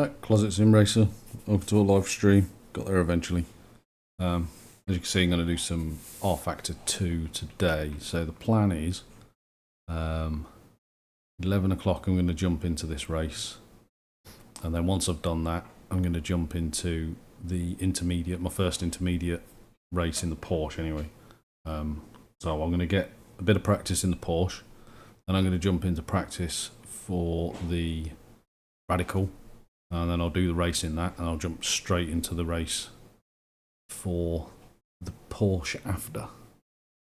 Right, Closet Sim Racer, over to a live stream. Got there eventually. As you can see, I'm going to do some rfactor2 today. So the plan is 11 o'clock I'm going to jump into this race. And then once I've done that, I'm going to jump into the intermediate, my first intermediate race in the Porsche anyway. So I'm going to get a bit of practice in the Porsche. Then I'm going to jump into practice for the Radical. And then I'll do the race in that, and I'll jump straight into the race for the Porsche after.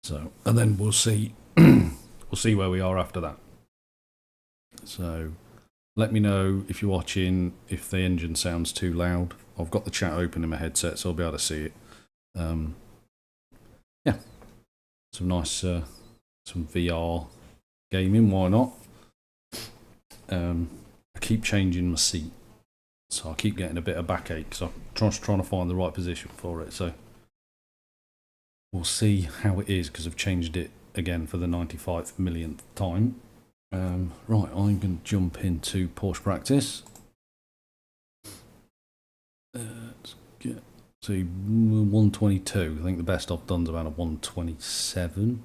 So, and then we'll see, we'll see where we are after that. So, let me know if you're watching, if the engine sounds too loud. I've got the chat open in my headset, so I'll be able to see it. Yeah, some nice, some VR gaming. Why not? I keep changing my seat. So I keep getting a bit of backache, so I'm trying to find the right position for it. So we'll see how it is, because I've changed it again for the 95 millionth time. Right, I'm going to jump into Porsche practice. Let's get to 122. I think the best I've done is about a 127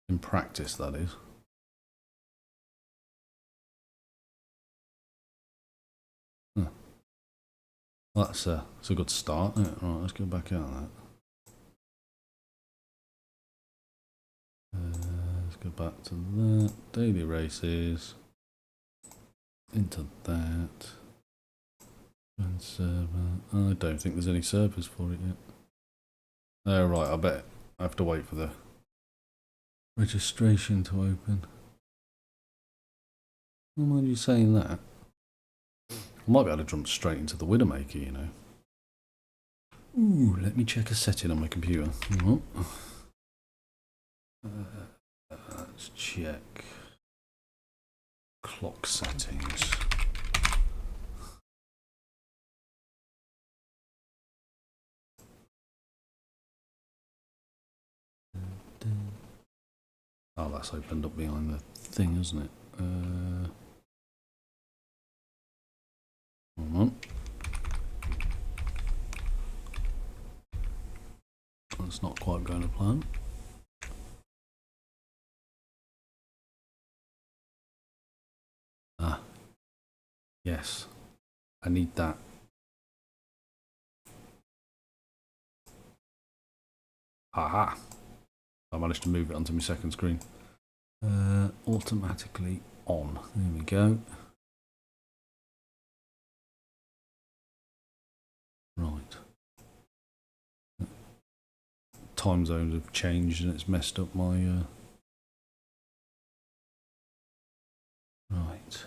in practice, that is. That's a good start. Right, let's go back out of that. Let's go back to that. Daily races. Into that. And server. I don't think there's any servers for it yet. Oh, right, I bet I have to wait for the registration to open. Why mind you saying that? I might be able to jump straight into the Widowmaker, you know. Ooh, let me check a setting on my computer. Let's check clock settings. Oh, that's opened up behind the thing, isn't it? Hold on. That's not quite going to plan. Ah, yes, I need that. Aha! I managed to move it onto my second screen. Automatically on. There we go. Right. Time zones have changed and it's messed up my right.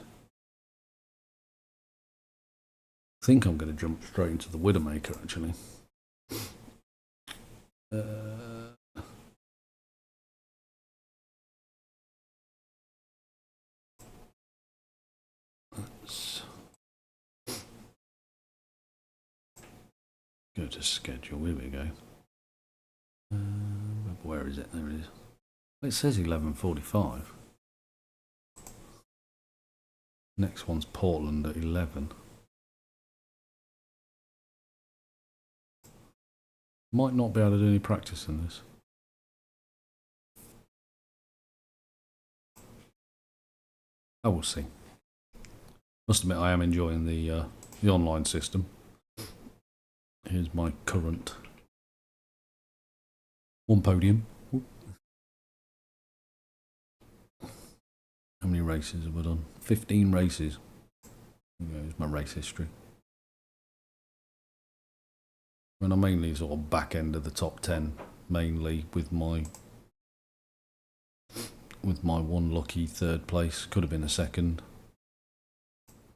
I think I'm going to jump straight into the Widowmaker actually. Let's go to schedule. Here we go. Where is it? There it is. It says 11:45. Next one's Portland at 11. Might not be able to do any practice in this. I will see. Must admit, I am enjoying the online system. Here's my current one podium. How many races have I done? 15 races. Here's my race history. And I'm mainly sort of back end of the top 10, mainly with my one lucky third place. Could have been a second,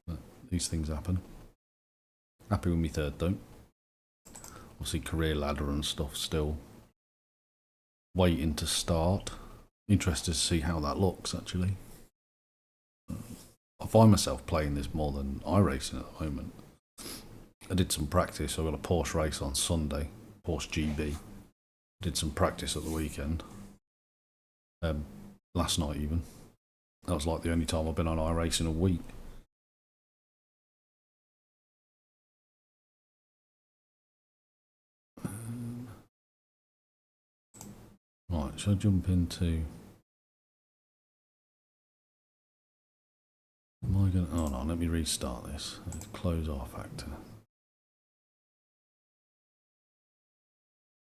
but these things happen. Happy with me third though. Obviously career ladder and stuff still waiting to start. Interested to see how that looks actually. I find myself playing this more than iRacing at the moment. I did some practice. I got a Porsche race on Sunday, Porsche GB. Did some practice at the weekend. Last night even. That was like the only time I've been on iRacing a week. Right, shall I jump into... Am I going to... Hold on, let me restart this. Let's close rfactor.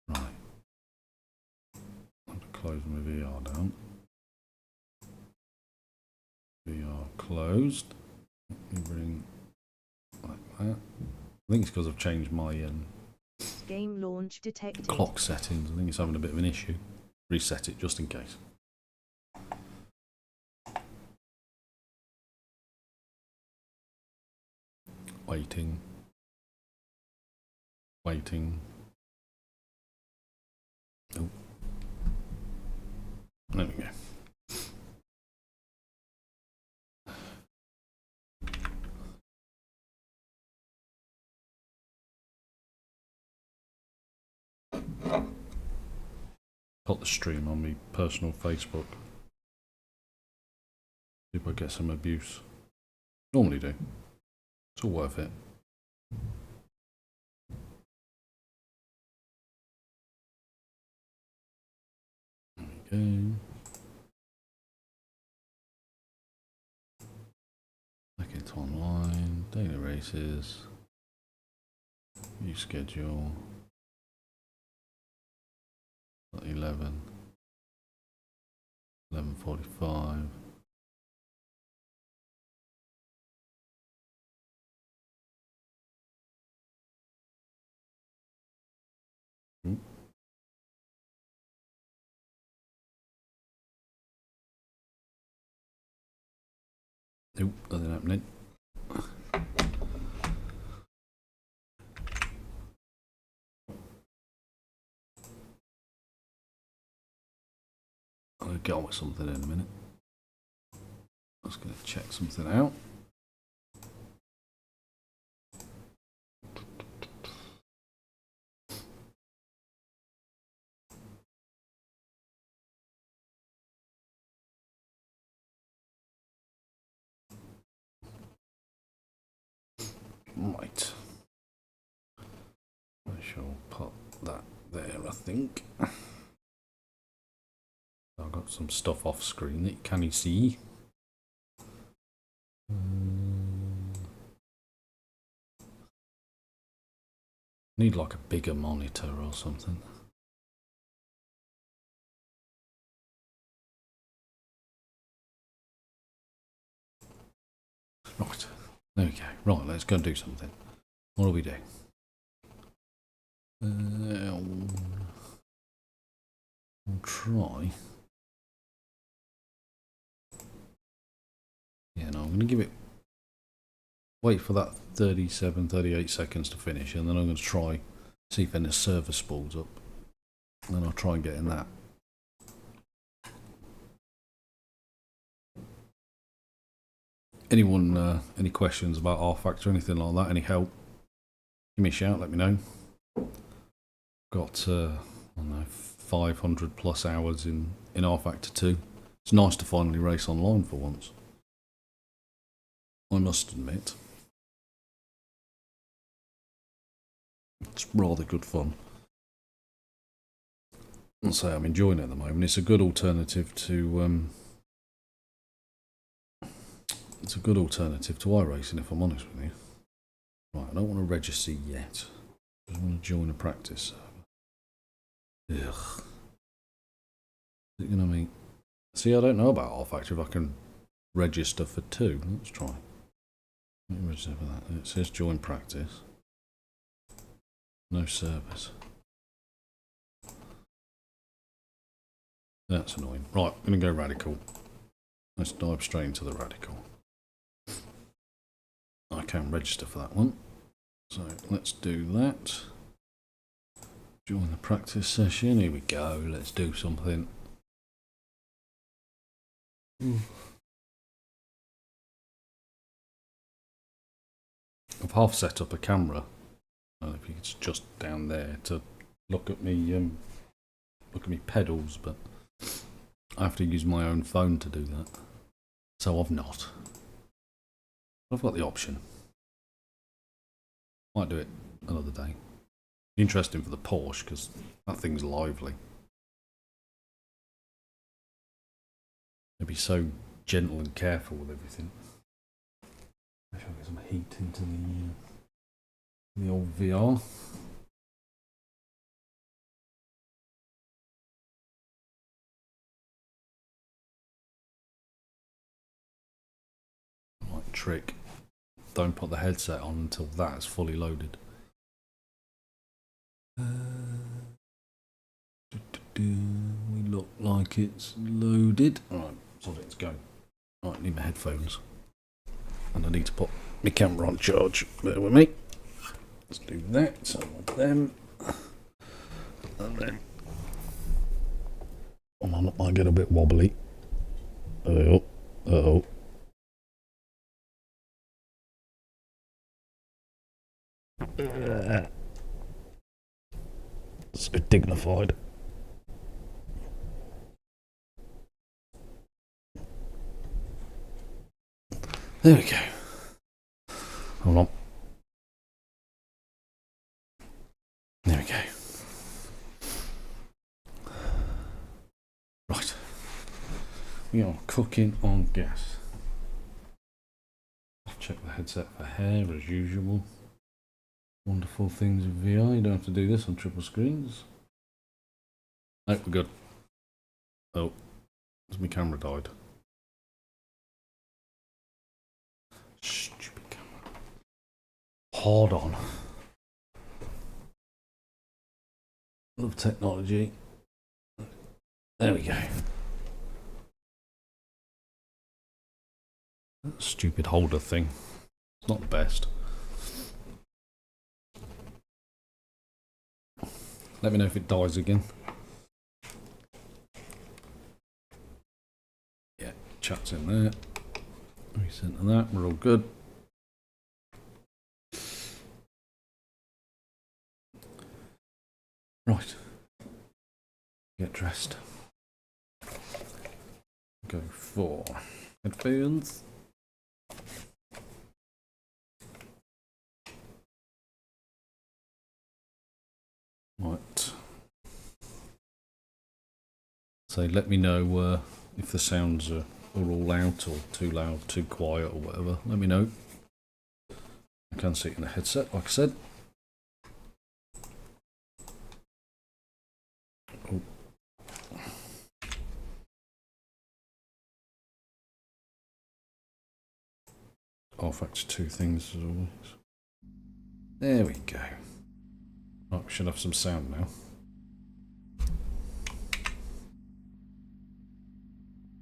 Right. I'm going to close my VR down. VR closed. Let me bring like that. I think it's because I've changed my game launch detected. Clock settings. I think it's having a bit of an issue. Reset it just in case. Waiting. Waiting. Oh. There we go. Put the stream on my personal Facebook. See if I get some abuse. Normally do. It's all worth it. There we go. Back into online. Daily races. View schedule. 11. 11:45. Nope, nothing happening. I'll get on with something in a minute. I was going to check something out. Right. I shall put that there, I think. I've got some stuff off screen that can you see? Need like a bigger monitor or something. Right, there we go. Right, let's go and do something. What do we do? I'll try. Yeah, no, I'm going to give it... Wait for that 38 seconds to finish, and then I'm going to try, see if any server spools up. And then I'll try and get in that. Anyone, any questions about rfactor, anything like that, any help? Give me a shout, let me know. Got, I don't know, 500 plus hours in rfactor2. It's nice to finally race online for once. I must admit. It's rather good fun. I'll say I'm enjoying it at the moment. It's a good alternative to iRacing, if I'm honest with you. Right, I don't want to register yet. I just want to join a practice server. Ugh. You know what I mean? See, I don't know about rfactor if I can register for 2. Let's try. Let me register for that. It says join practice. No servers. That's annoying. Right, I'm going to go radical. Let's dive straight into the radical. I can register for that one. So let's do that. Join the practice session. Here we go. Let's do something. I've half set up a camera. I don't know if it's just down there to look at me pedals, but I have to use my own phone to do that. So I've not. I've got the option. Might do it another day. Interesting for the Porsche because that thing's lively. They'd be so gentle and careful with everything. Maybe I'll get some heat into the old VR. Right trick. Don't put the headset on until that's fully loaded. We look like it's loaded. Alright, so let's go. Alright, I need my headphones. And I need to put my camera on charge. Bear with me. Let's do that. So with them. And then. Oh, I might get a bit wobbly. Oh. Oh. So dignified. There we go. Hold on. There we go. Right. We are cooking on gas. Check the headset for hair as usual. Wonderful things of VR. You don't have to do this on triple screens. No, we're good. Oh, my camera died. Stupid camera. Hold on. Love technology. There we go. That stupid holder thing. It's not the best. Let me know if it dies again. Yeah, chat's in there. Recenter that, we're all good. Right. Get dressed. Go for headphones. Right. So let me know if the sounds are all out or too loud, too quiet or whatever. Let me know. I can see it in the headset, like I said. Oh. rfactor2 things as always. There we go. Right, we should have some sound now.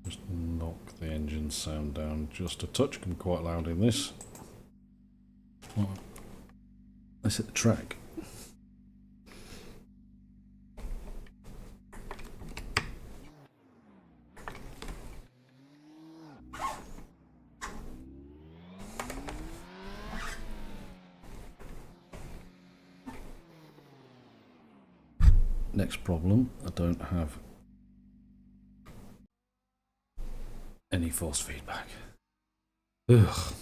Just knock the engine sound down just a touch. Can be quite loud in this. Right. Let's hit the track. Next problem, I don't have any force feedback. Ugh.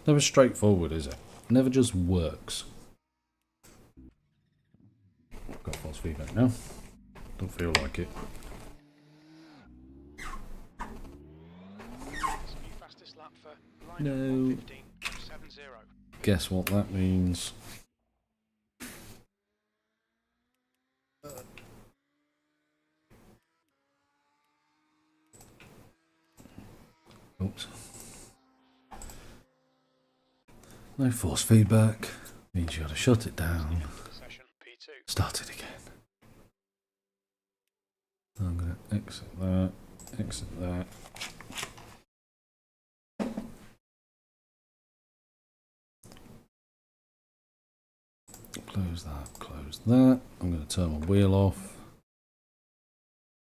Never straightforward, is it? Never just works. Got force feedback now. Don't feel like it. No. Guess what that means? Oops. No force feedback. Means you gotta shut it down. Start it again. I'm gonna exit that. Exit that. Close that. Close that. I'm gonna turn my wheel off.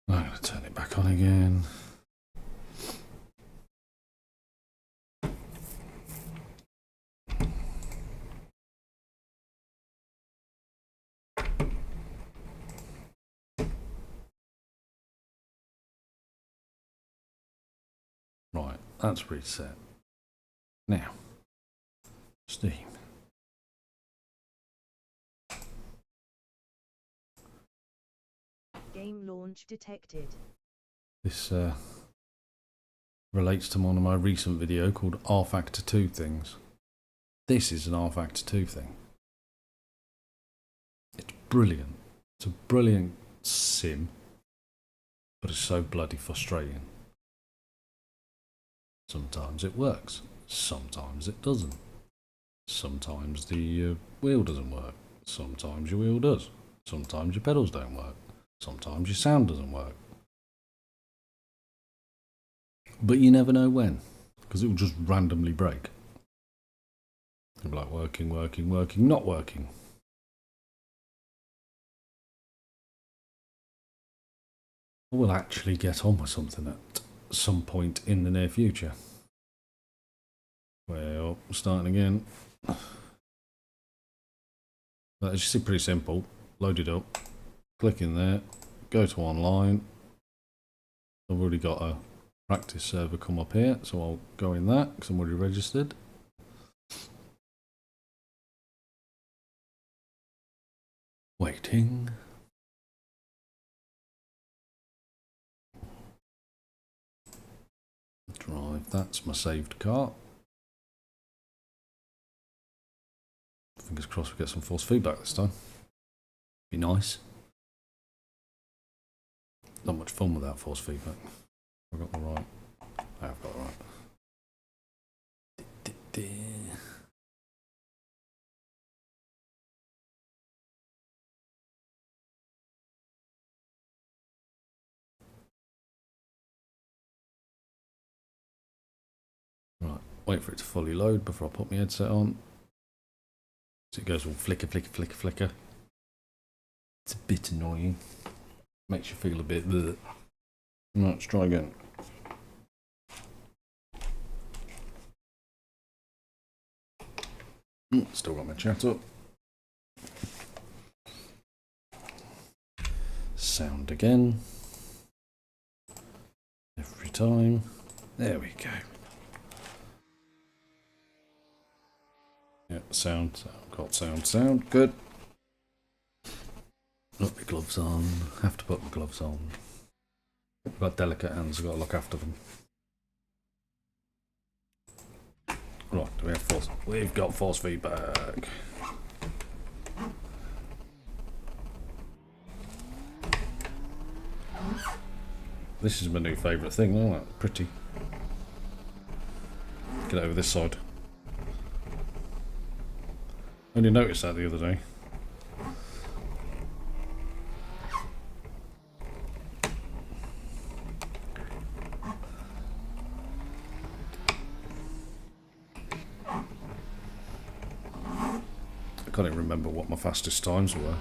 I'm gonna turn it back on again. Right, that's reset. Now, Steam. Game launch detected. This relates to one of my recent video called rfactor2 things. This is an rfactor2 thing. It's brilliant. It's a brilliant sim, but it's so bloody frustrating. Sometimes it works, sometimes it doesn't. Sometimes the wheel doesn't work, sometimes your wheel does. Sometimes your pedals don't work, sometimes your sound doesn't work. But you never know when, because it will just randomly break. It'll be like working, not working. I will actually get on with something at some point in the near future. Well, starting again. But as you see, pretty simple. Load it up, click in there, go to online. I've already got a practice server come up here, so I'll go in that because I'm already registered. Waiting. Drive, that's my saved car. Fingers crossed we get some force feedback this time. Be nice. Not much fun without force feedback. I've got the right. I have got the right. Right, wait for it to fully load before I put my headset on. So it goes all flicker, flicker, flicker, flicker. It's a bit annoying. Makes you feel a bit bleh. Right, let's try again. Still got my chat up. Sound again. Every time. There we go. Yeah, sound. Got sound. Good. Put my gloves on. Have to put my gloves on. I've got delicate hands, I've got to look after them. Right, do we have force? We've got force feedback. This is my new favourite thing, isn't it? Pretty. Get over this side. Only noticed that the other day. I can't even remember what my fastest times were.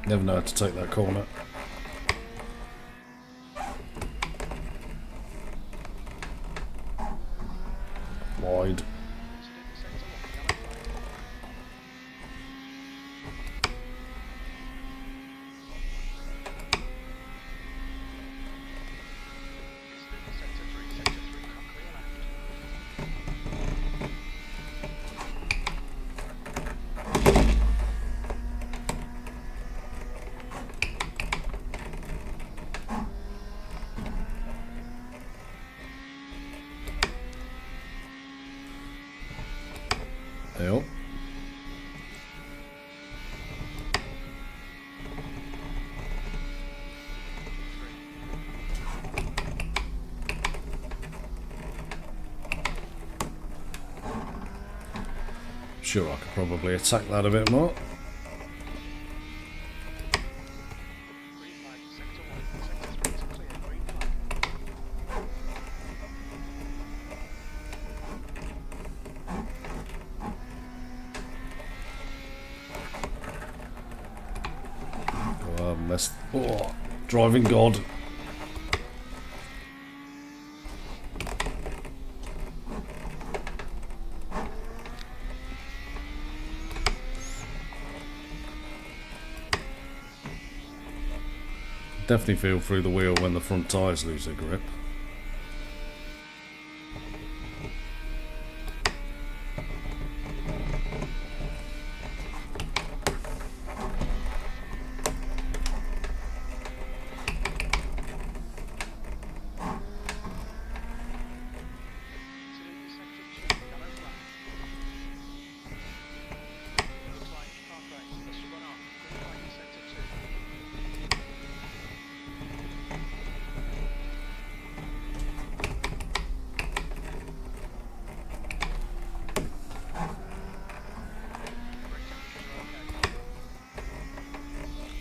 Never know how to take that corner. Wide. Yep. Sure, I could probably attack that a bit more. Unless... Oh, driving God. Definitely feel through the wheel when the front tyres lose their grip.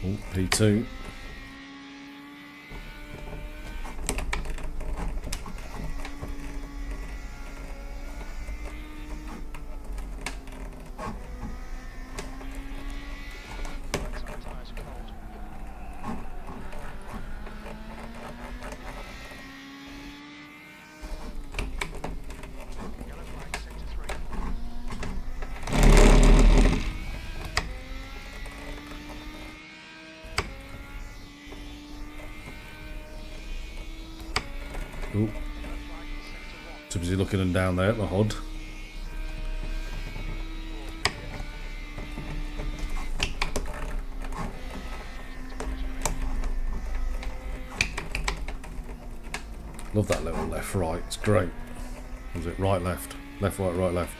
Oh, P2. Oh, too busy looking down there at the HUD. Love that little left right, it's great. Was it right left? Left right left.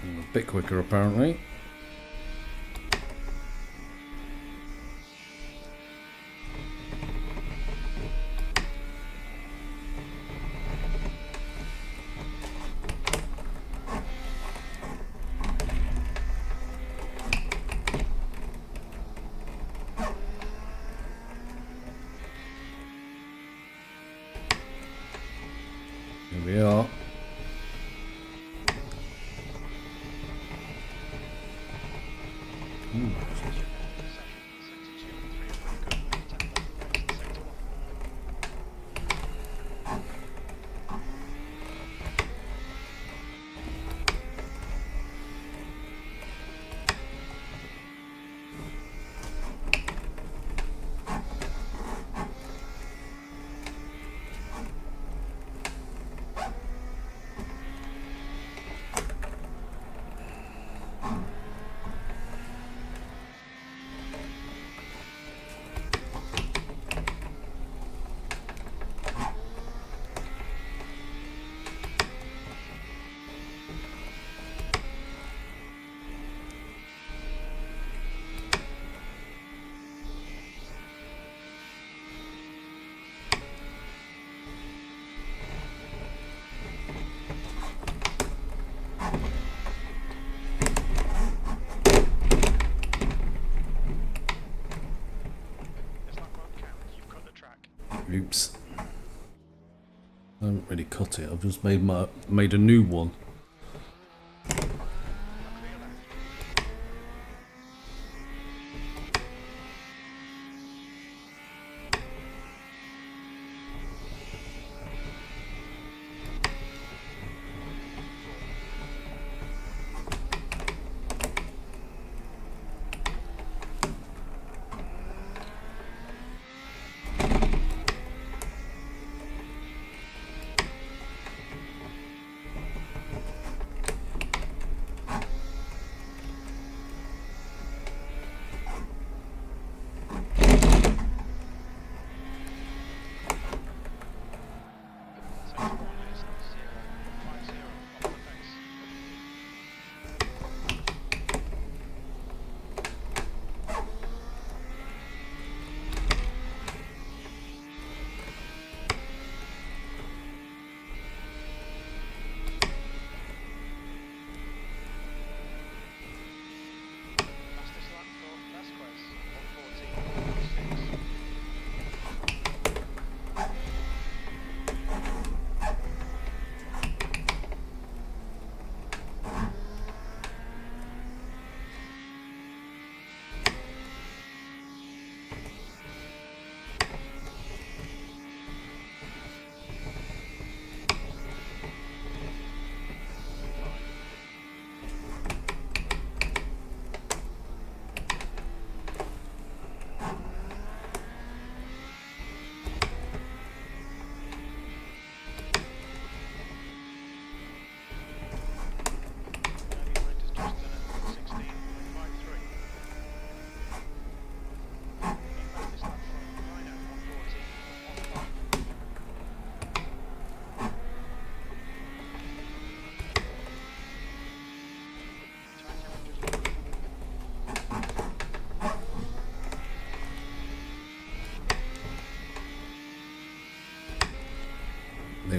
A bit quicker apparently. Here we are. Ooh. Oops. I haven't really cut it, I've just made a new one.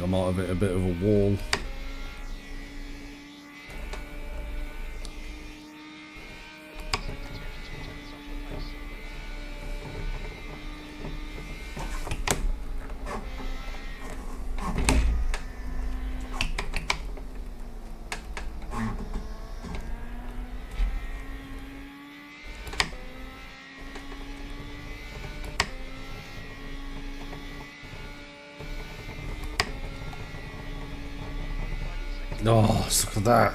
might have hit a bit of a wall. Oh, look at that.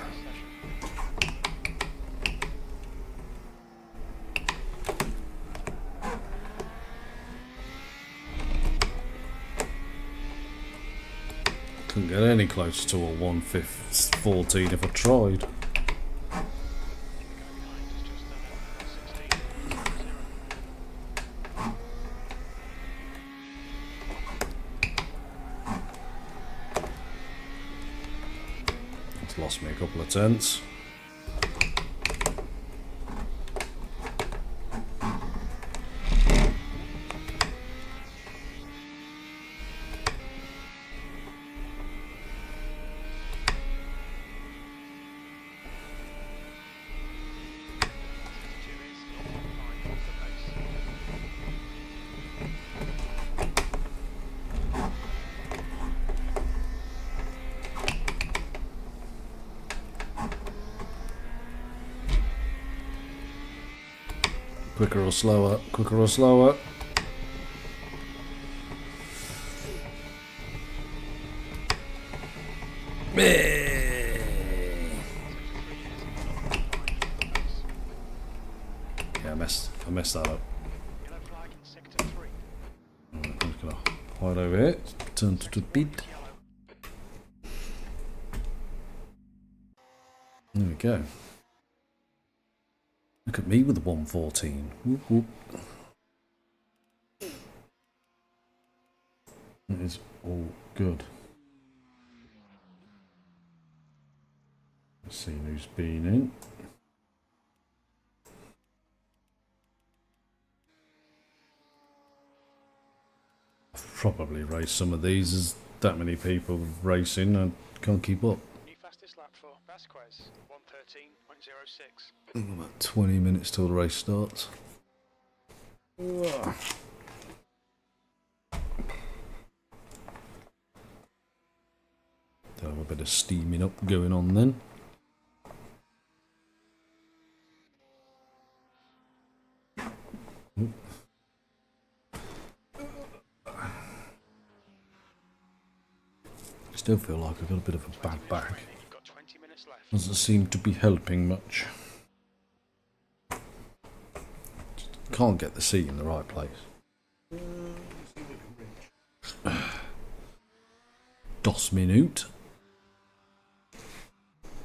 Couldn't get any closer to a 1/5 if I tried. It's lost me a couple of tenths. Quicker or slower, quicker or slower. Yeah, I messed that up. I'm just gonna hide over here, turn to the beat. There we go. Look at me with the 114. Whoop whoop. It is all good. Let's see who's been in. I've probably raced some of these. There's that many people racing, I can't keep up. New fastest lap for Vasquez, 1:13.06. About 20 minutes till the race starts. Ugh. Have a bit of steaming up going on then. Oop. I still feel like I've got a bit of a bad back. Doesn't seem to be helping much. Just can't get the seat in the right place. Dos minute.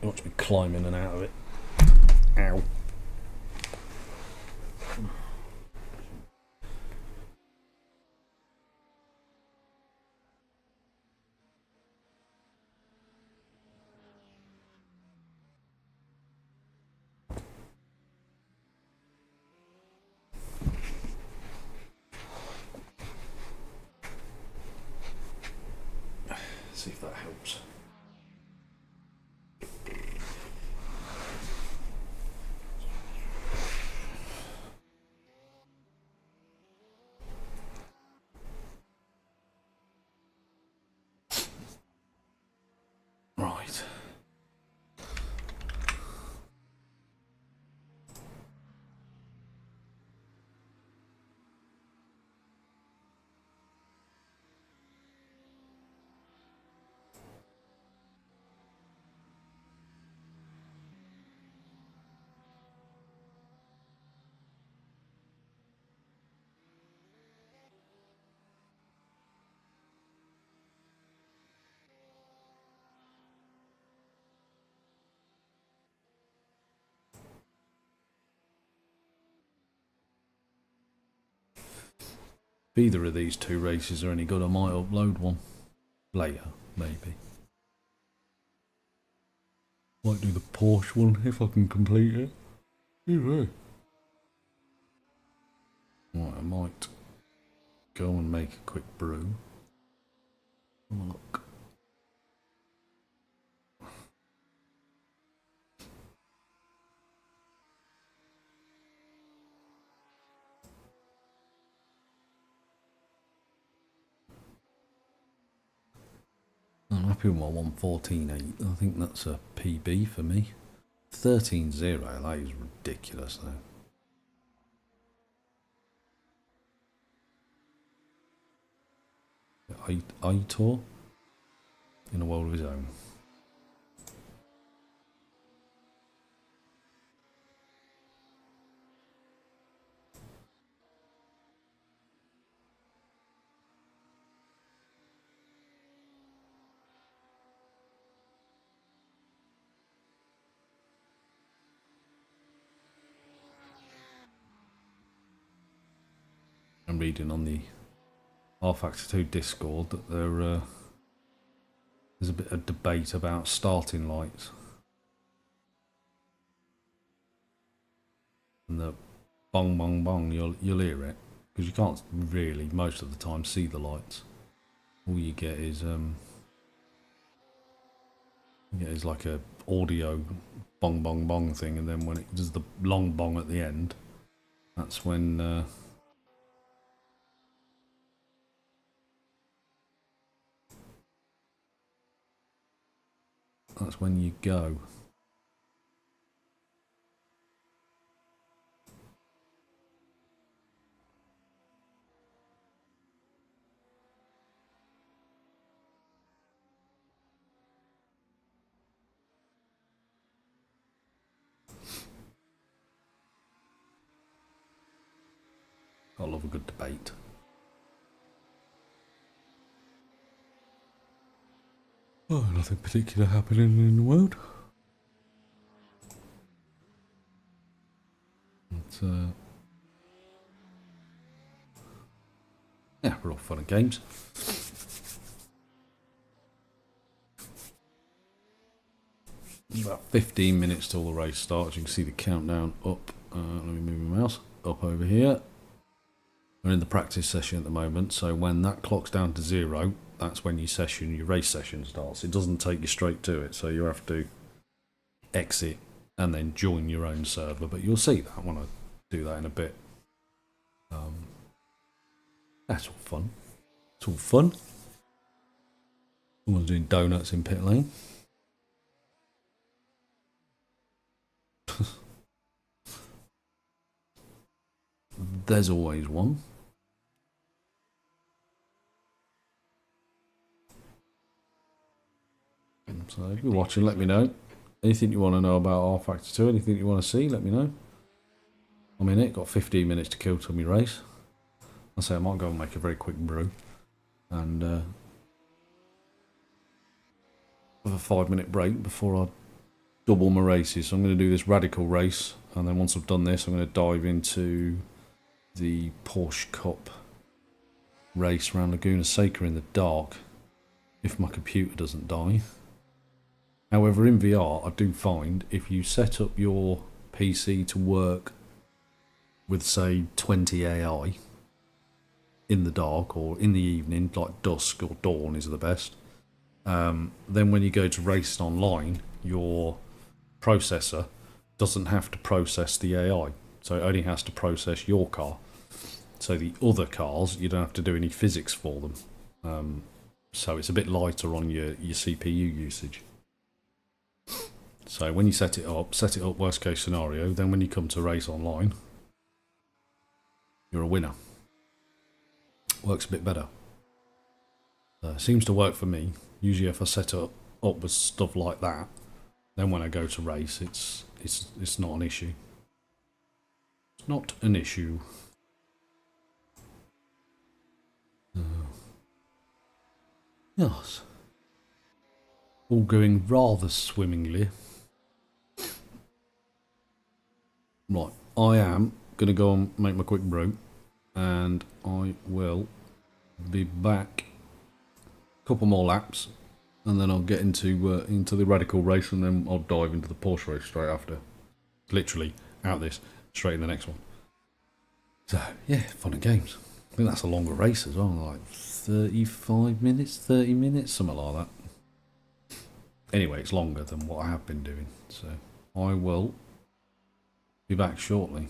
Watch me climb in and out of it. Ow. See if that helps. Right. If either of these two races are any good, I might upload one later, maybe. Might do the Porsche one if I can complete it. Yeah. Right, I might go and make a quick brew. Look. happy with my 114.8. I think that's a PB for me. 13.0, that is ridiculous though. Aitor in a world of his own. I'm reading on the rfactor2 Discord that there's a bit of debate about starting lights. And the bong bong bong, you'll hear it because you can't really most of the time see the lights. All you get is like a audio bong bong bong thing, and then when it does the long bong at the end, that's when you go. I love a good debate. Oh, nothing particular happening in the world. But, yeah, we're all fun and games. About 15 minutes till the race starts. You can see the countdown up. Let me move my mouse up over here. We're in the practice session at the moment, so when that clocks down to 0, that's when your race session starts. It doesn't take you straight to it, so you have to exit and then join your own server, but you'll see that when I do that in a bit. That's all fun. It's all fun. Someone's doing donuts in pit lane. There's always one. So if you're watching, let me know. Anything you want to know about rfactor2, anything you want to see, let me know. I'm in it, got 15 minutes to kill till my race. I say I might go and make a very quick brew and have a 5-minute break before I double my races. So I'm going to do this radical race, and then once I've done this, I'm going to dive into the Porsche Cup race around Laguna Seca in the dark, if my computer doesn't die. However, in VR, I do find if you set up your PC to work with, say, 20 AI in the dark or in the evening, like dusk or dawn is the best, then when you go to race online, your processor doesn't have to process the AI. So it only has to process your car. So the other cars, you don't have to do any physics for them. So it's a bit lighter on your CPU usage. So when you set it up worst case scenario, then when you come to race online, you're a winner. Works a bit better. Seems to work for me. Usually if I set it up with stuff like that, then when I go to race, it's not an issue. It's not an issue. Yes. All going rather swimmingly. Right, I am going to go and make my quick brew, and I will be back a couple more laps, and then I'll get into the radical race, and then I'll dive into the Porsche race straight after. Literally, out this, straight in the next one. So, yeah, fun and games. I think that's a longer race as well, like 35 minutes, 30 minutes, something like that. Anyway, it's longer than what I have been doing, so I will be back shortly.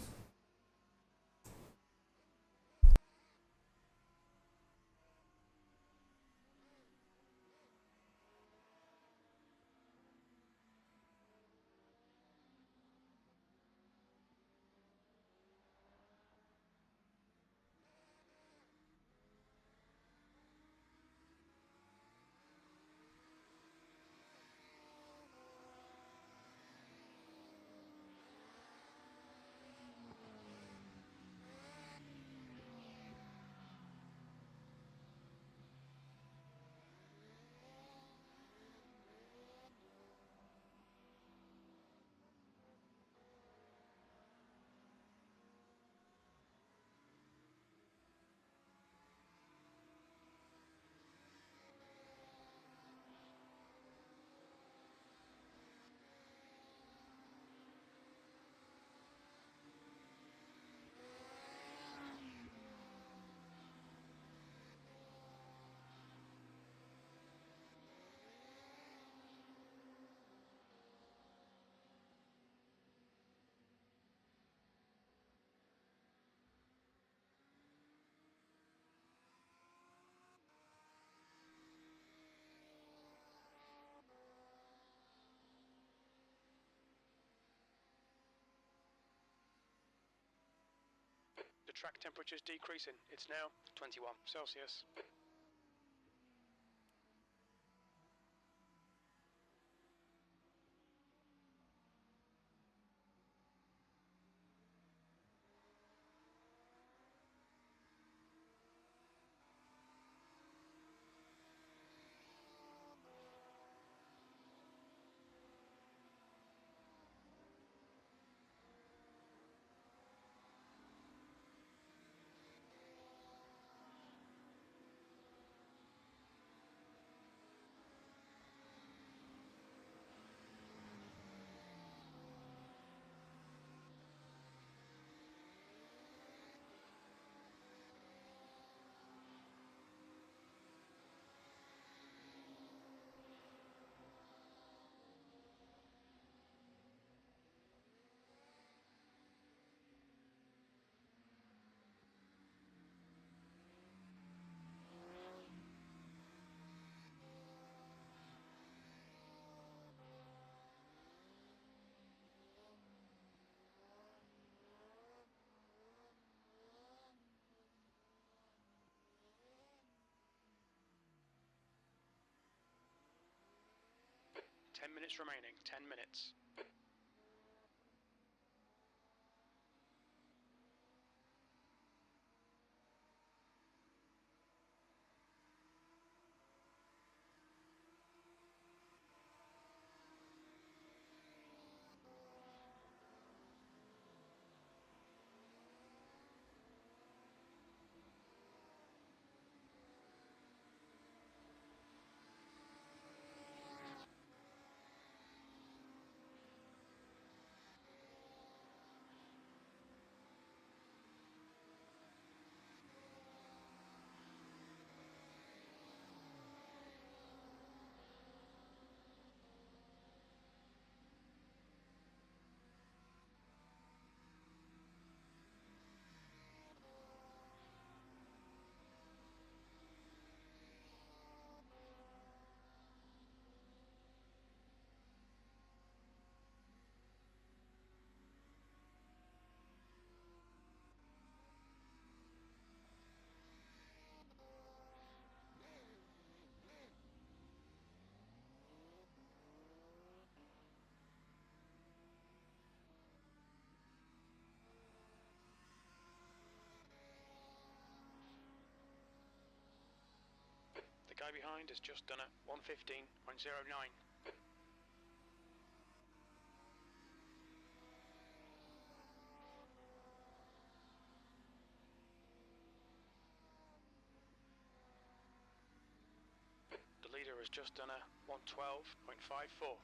Track temperature's decreasing. It's now 21 Celsius. Ten minutes remaining. 10 minutes. The guy behind has just done a 115.09. The leader has just done a 112.54.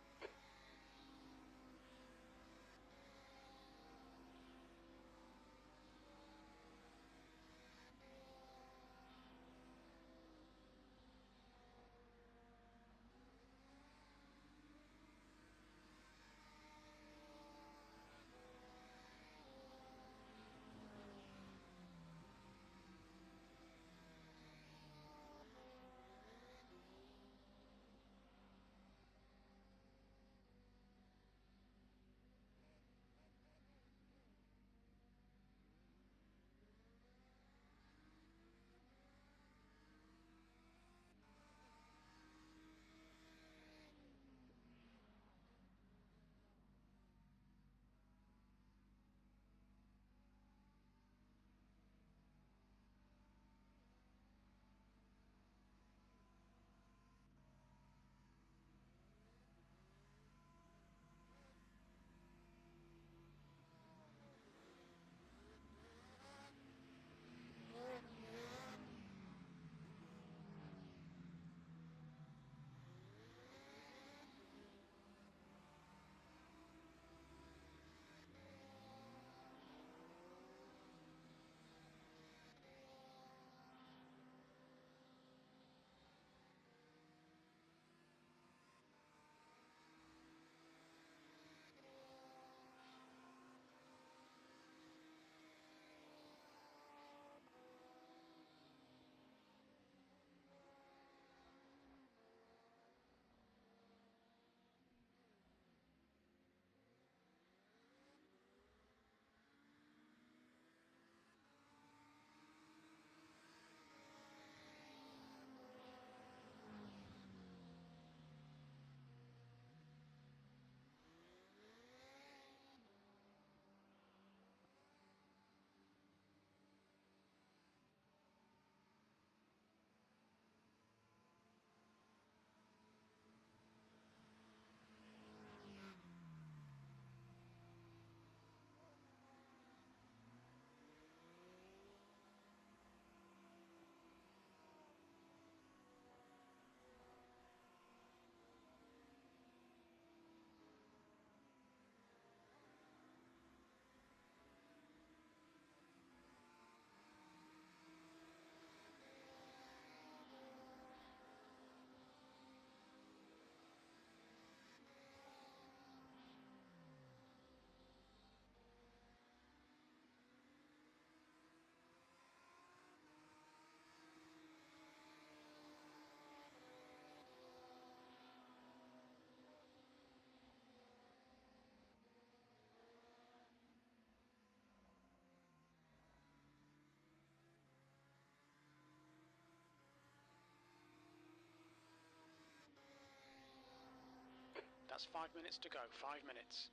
That's 5 minutes to go. 5 minutes.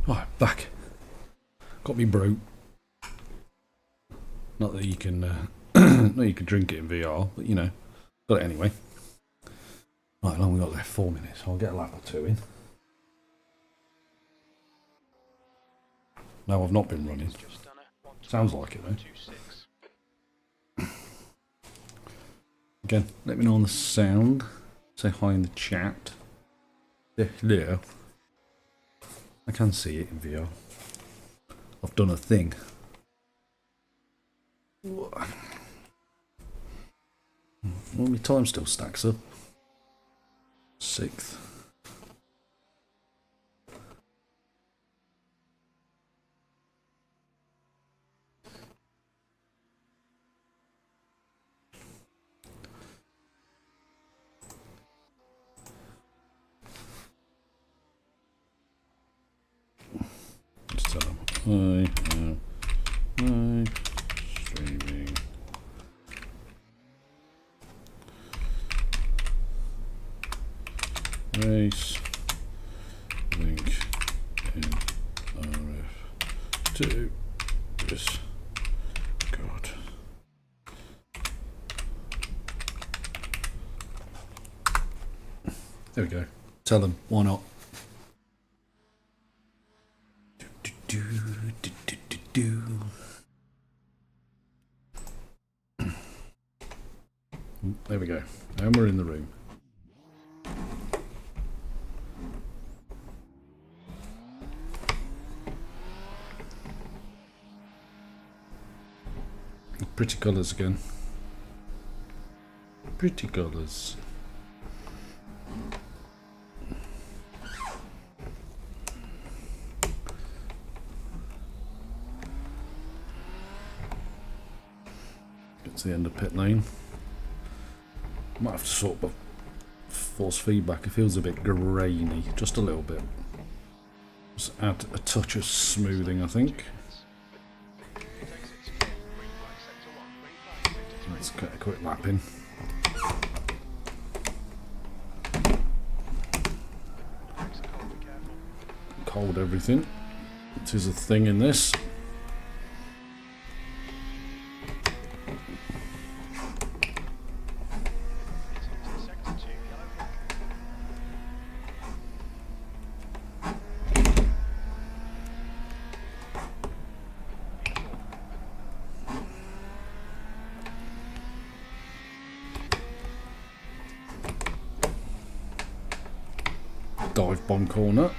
Right, back. Got me brew. Not that you can, not you can drink it in VR, but you know, got it anyway. Right, how long we got left? 4 minutes. I'll get a lap or two in. No, I've not been running. Just done a Sounds like it though. 1:26. Again, let me know on the sound. Say hi in the chat. Hello. I can see it in VR. I've done a thing. Well, my time still stacks up. 6th. Just tell them, hi, streaming. Race link in rf2 Discord. There we go. Tell them why not. There we go. And we're in the room. Pretty colours again. Pretty colours. Get to the end of pit lane. Might have to sort of force feedback. It feels a bit grainy, just a little bit. Just add a touch of smoothing, I think. Let's get a quick lap in. Cold everything. It is a thing in this. Dive bomb corner.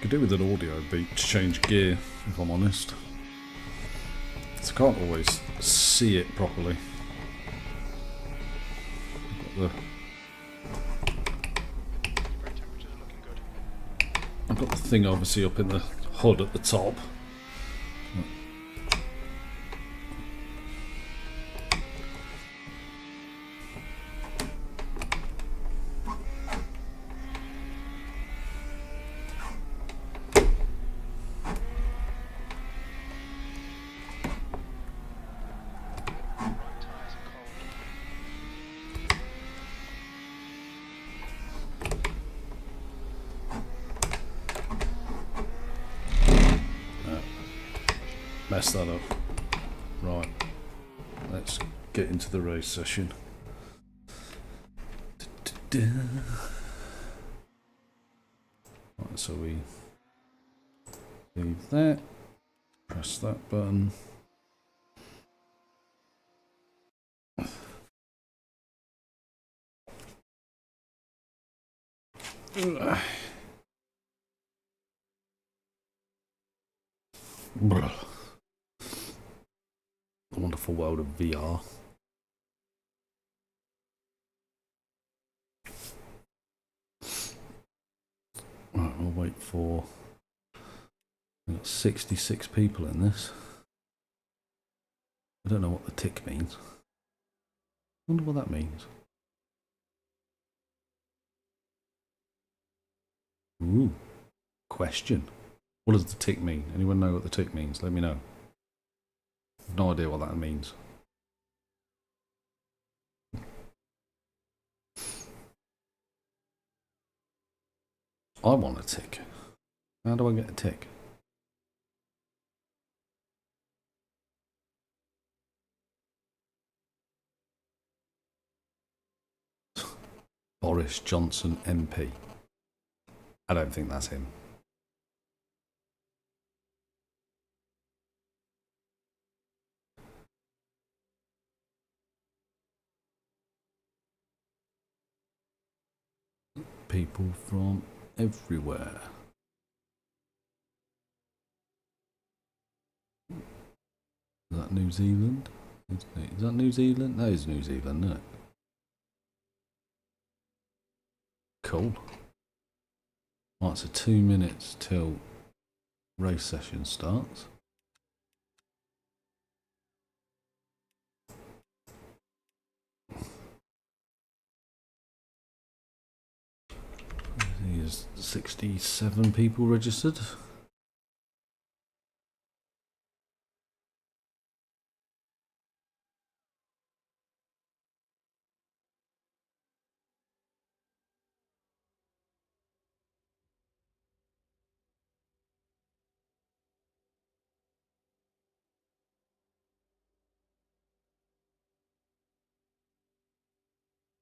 Could do with an audio beat to change gear, if I'm honest. So I can't always see it properly. I've got the thing obviously up in the hood at the top. messed that up. Right. Let's get into the race session. Right, so we leave that. Press that button. The wonderful world of VR. Right, we'll wait for... We've got 66 people in this. I don't know what the tick means. I wonder what that means. Ooh. Question. What does the tick mean? Anyone know what the tick means? Let me know. I've no idea what that means. I want a tick. How do I get a tick? Boris Johnson MP. I don't think that's him. People from everywhere. Is that New Zealand? Is that New Zealand? That is New Zealand, isn't it? Cool. Right, so 2 minutes till race session starts. There's 67 people registered.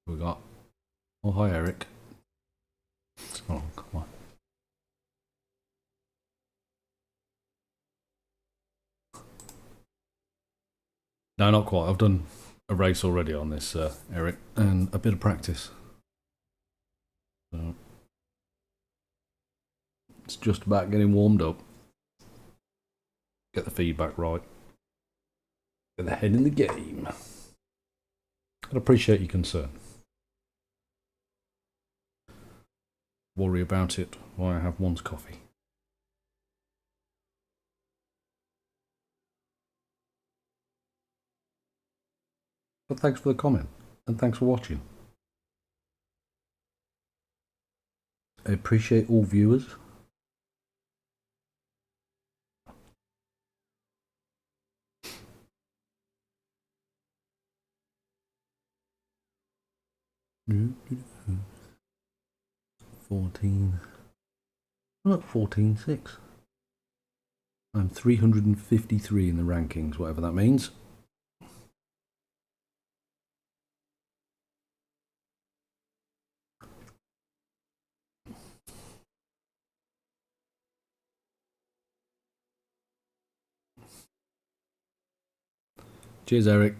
We got... Oh, hi Eric. Oh, come on. No, not quite. I've done a race already on this, Eric, and a bit of practice. So it's just about getting warmed up. Get the feedback right. Get the head in the game. I'd appreciate your concern. Worry about it while I have one's coffee. But thanks for the comment, and thanks for watching. I appreciate all viewers. $14. I'm at 14.6. I'm 353 in the rankings, whatever that means. Cheers, Eric.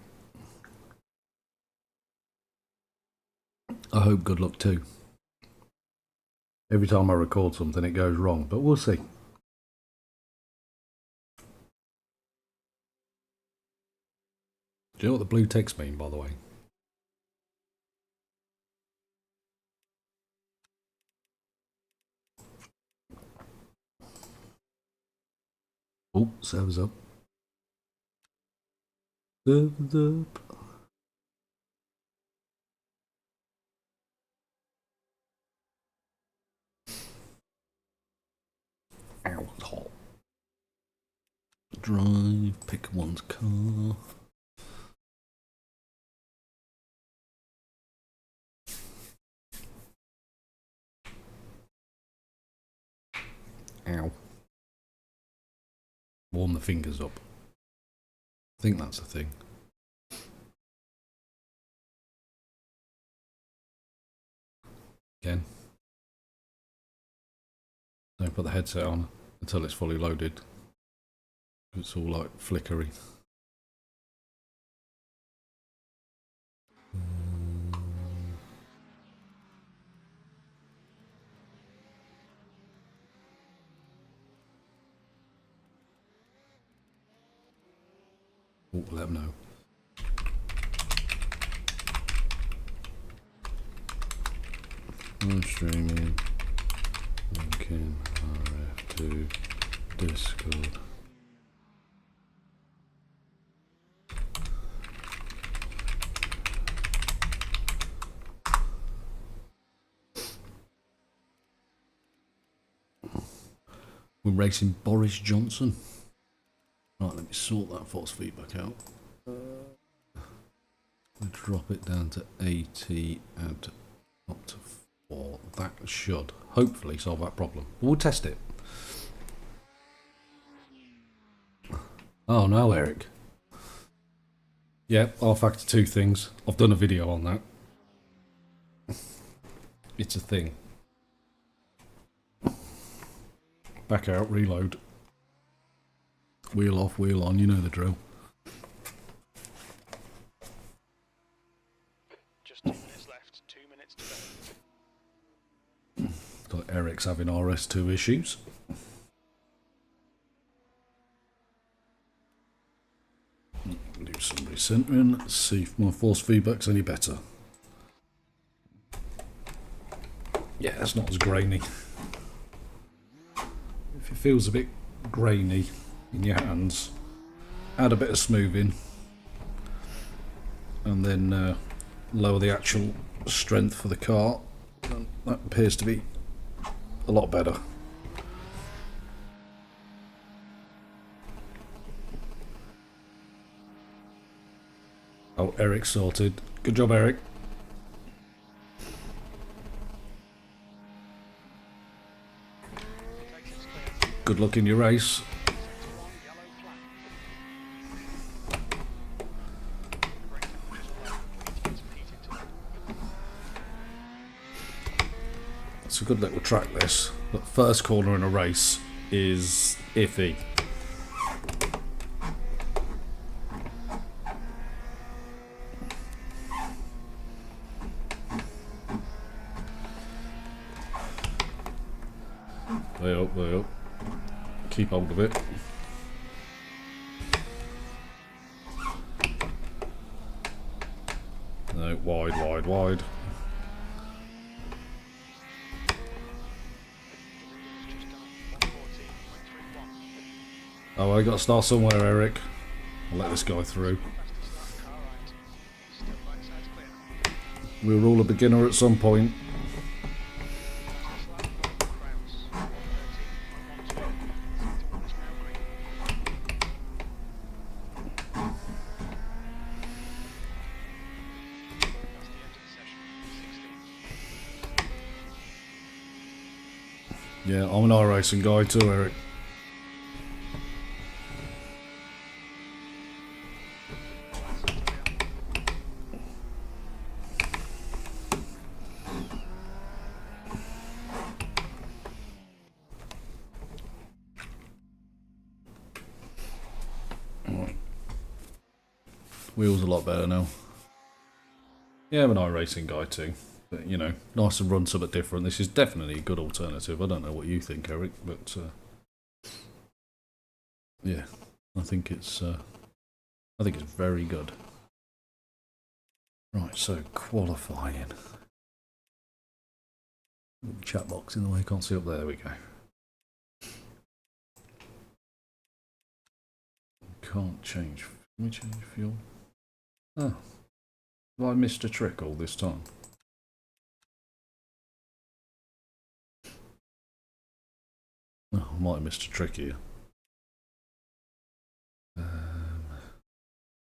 I hope good luck too. Every time I record something, it goes wrong, but we'll see. Do you know what the blue ticks mean, by the way? Oh, server's up. Server's up. Ow, it's hot. Drive, pick one's car. Ow. Warm the fingers up. think that's the thing. Again. Don't put the headset on until it's fully loaded. It's all like flickery. Oh, let them know. I'm streaming. Linking rf2 Discord. We're racing Boris Johnson. Right, let me sort that force feedback out. Drop it down to 80 and up to 4. That should hopefully solve that problem. We'll test it. Oh no, Eric. Yeah, rfactor2 things. I've done a video on that. It's a thing. Back out, reload. Wheel off, wheel on, you know the drill. Just 2 minutes left, 2 minutes to go. Got Eric's having RS2 issues. Do some recentering, see if my force feedback's any better. Yeah, it's not as grainy. If it feels a bit grainy in your hands, add a bit of smoothing and then lower the actual strength for the car. And that appears to be a lot better. Oh, Eric sorted. Good job, Eric. Good luck in your race. It's a good little track, this. But first corner in a race is iffy. Way up, way up. Keep hold of it. No, wide, wide, wide. Oh, I got to start somewhere, Eric. I'll let this guy through. We were all a beginner at some point. Yeah, I'm an iRacing guy too, Eric. Right. Wheels a lot better now. Yeah, I'm an iRacing guy too. But, you know, nice to run something different. This is definitely a good alternative. I don't know what you think, Eric, but yeah, I think it's very good. Right, so qualifying. Chat box in the way, can't see up there. There we go. Can't change. Can we change fuel? Oh, have I missed a trick all this time? Oh, I might have missed a trick here.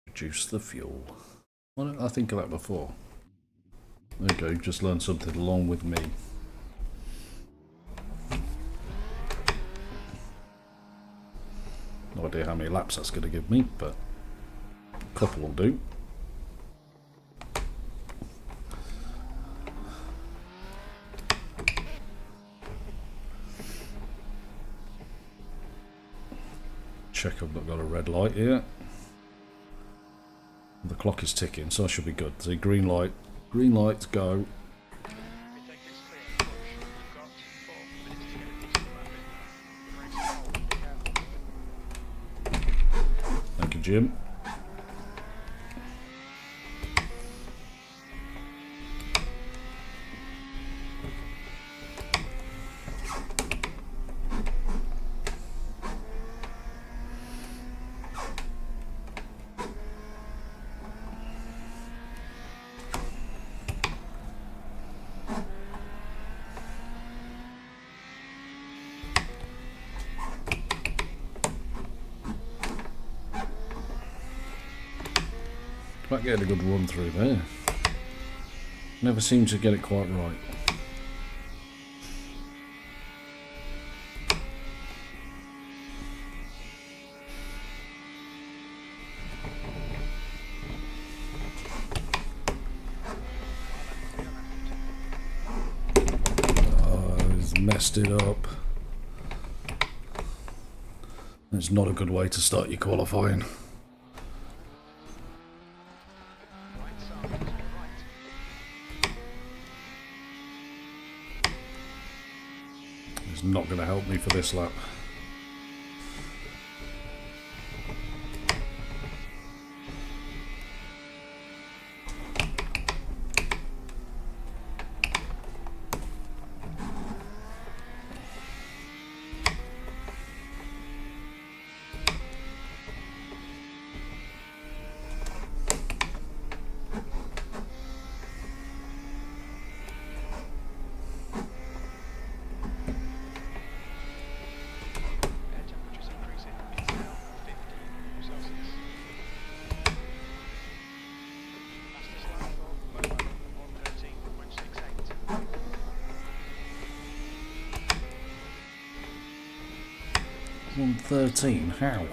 Reduce the fuel. Why didn't I think of that before? There you go, just learned something along with me. No idea how many laps that's going to give me, but couple will do. Check I've not got a red light here. The clock is ticking, so I should be good. See, green light. Green lights go. Everything is clear. Push. You've got 4 minutes to get a decent map in. Very careful. Thank you, Jim. Might get a good run through there. Never seem to get it quite right. Oh, he's messed it up. It's not a good way to start your qualifying. It's not going to help me for this lap. Air temperature's increasing. It's now 15 Celsius. Fastest lap for Momo, 113.68. 113, how? 113.66.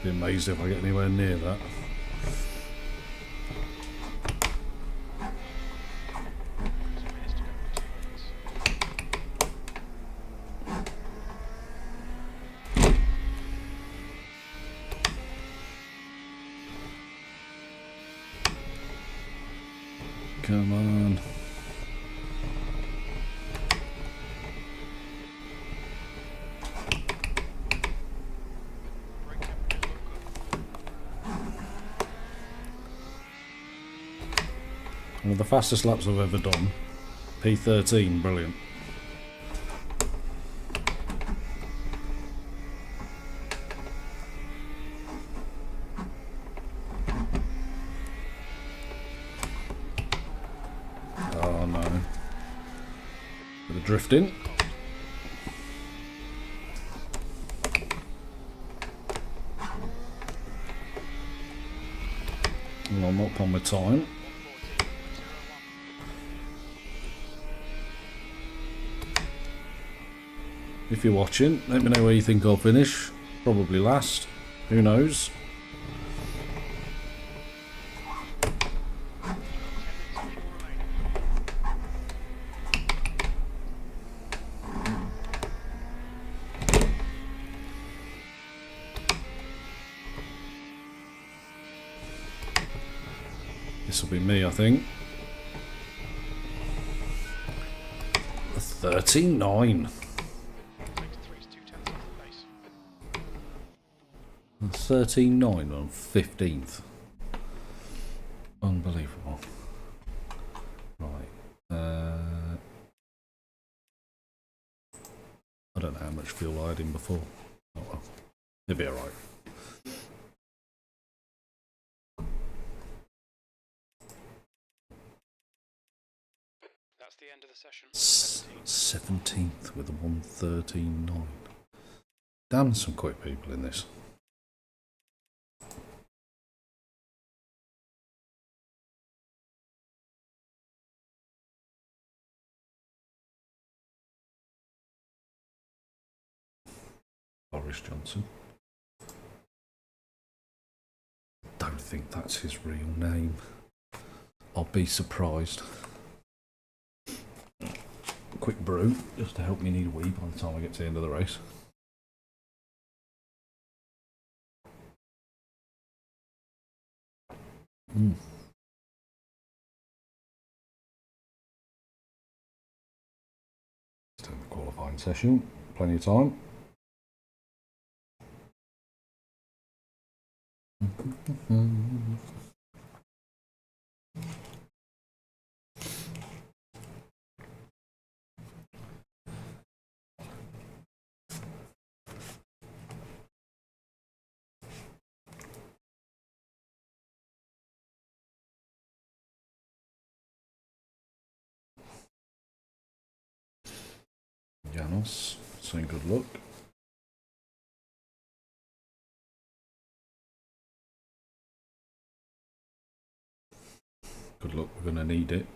Be amazed if I get anywhere near that. 2 minutes to go. 2 minutes. Come on. Brake temperatures look good. One of the fastest laps I've ever done. P13, brilliant. Oh no. Bit of drifting. Well, I'm up on my time. 114.01. If you're watching, let me know where you think I'll finish. Probably last. Who knows? This will be me, I think. 39. 63 is 2/10 off the pace. 39 on 15th. Unbelievable. Right. I don't know how much fuel I had in before. Oh well. It'll be alright. That's the end of the session. 17th with a 113.9. Damn, some quick people in this. Boris Johnson. Don't think that's his real name. I'll be surprised. Quick brew, just to help me need a wee by the time I get to the end of the race. Still in the qualifying session, plenty of time. Janos, saying good luck. Good luck, we're going to need it.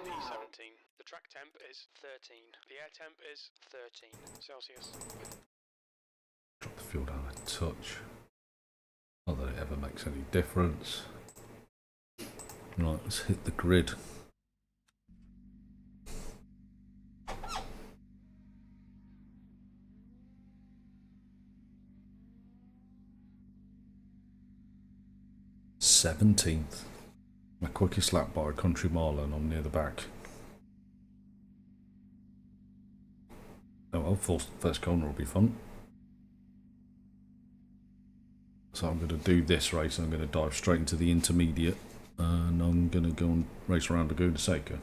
D17. The track temp is 13. The air temp is 13 Celsius. Drop the fuel down a touch. Not that it ever makes any difference. Right, let's hit the grid. '17th. My quickest lap by a country mile and I'm near the back. Oh well, first corner will be fun. So I'm going to do this race and I'm going to dive straight into the intermediate and I'm going to go and race around Laguna Seca.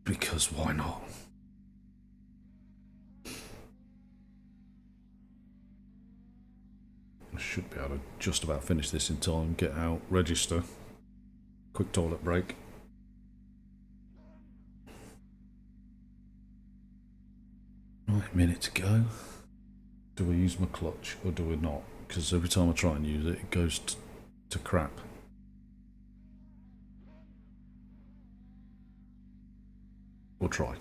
Because why not? I should be able to just about finish this in time, get out, register, quick toilet break. Right, minute to go. Do I use my clutch or do I not? Because every time I try and use it, it goes to crap. We'll try.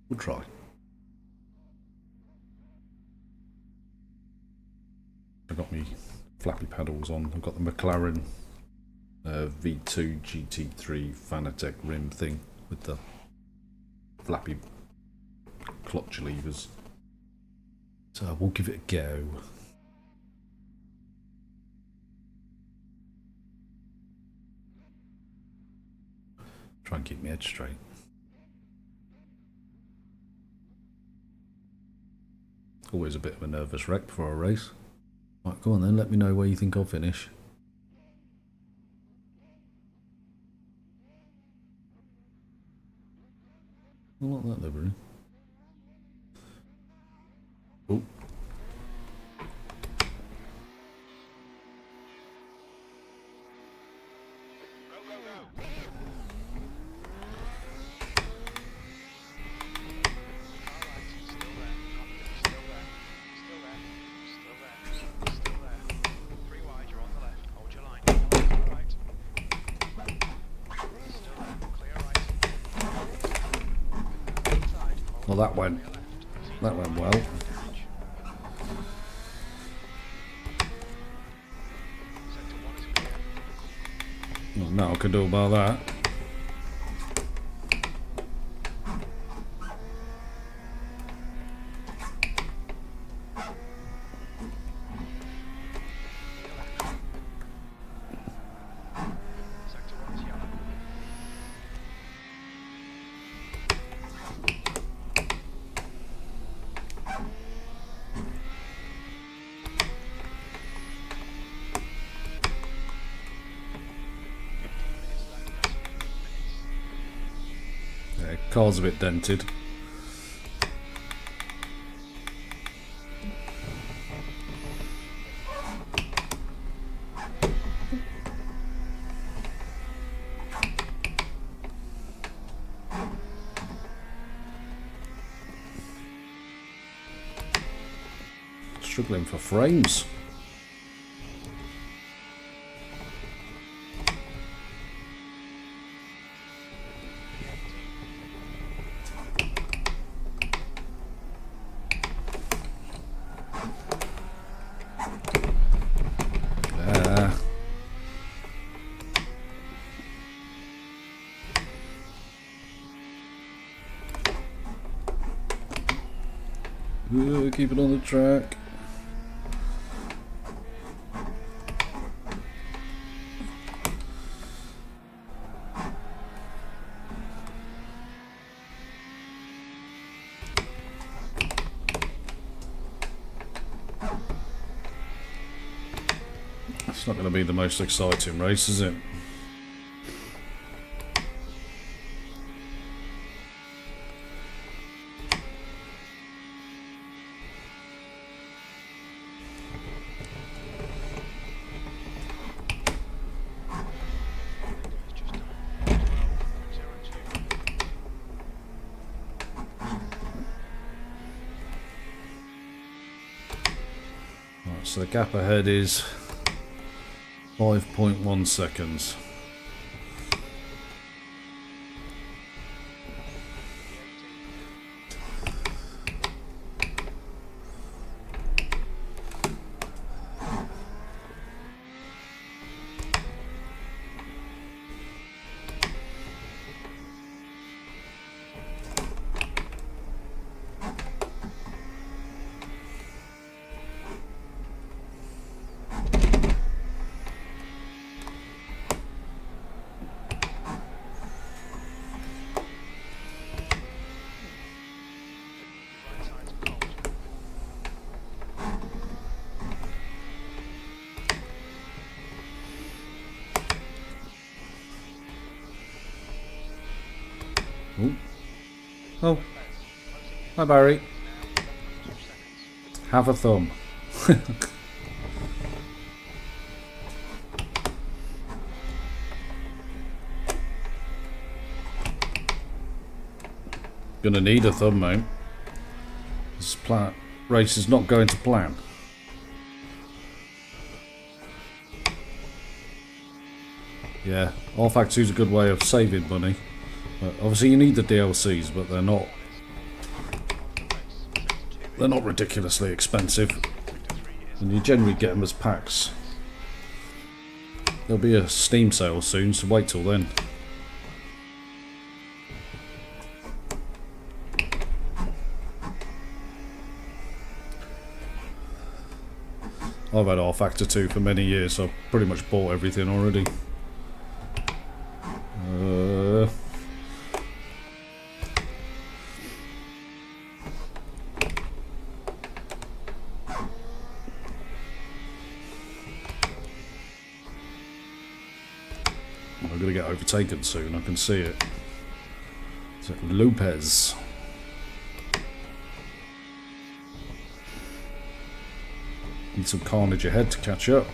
We'll try. I've got me flappy paddles on. I've got the McLaren V2 GT3 Fanatec rim thing with the flappy clutch levers. So we'll give it a go. Try and keep my head straight. Always a bit of a nervous wreck before a race. Right, go on then, let me know where you think I'll finish. I like that livery. Oh. Well, that went well. Well, now I can do about that. Yeah, car's a bit dented. Struggling for frames. Keep it on the track. It's not going to be the most exciting race, is it? So the gap ahead is 5.1 seconds. Ooh. Oh, hi Barry. Have a thumb. Gonna need a thumb, mate. This race is not going to plan. Yeah, rfactor2 is a good way of saving money. But obviously you need the DLCs, but they're not ridiculously expensive, and you generally get them as packs. There'll be a Steam sale soon, so wait till then. I've had rfactor2 for many years, so I've pretty much bought everything already. I'm going to get overtaken soon, I can see it. Is it Lopez? Need some carnage ahead to catch up.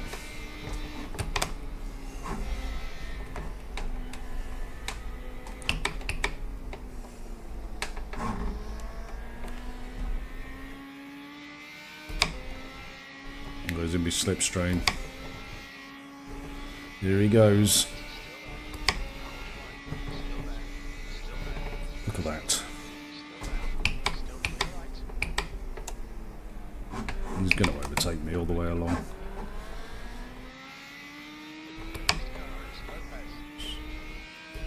Goes in my slipstream. Here he goes. Look at that. He's going to overtake me all the way along.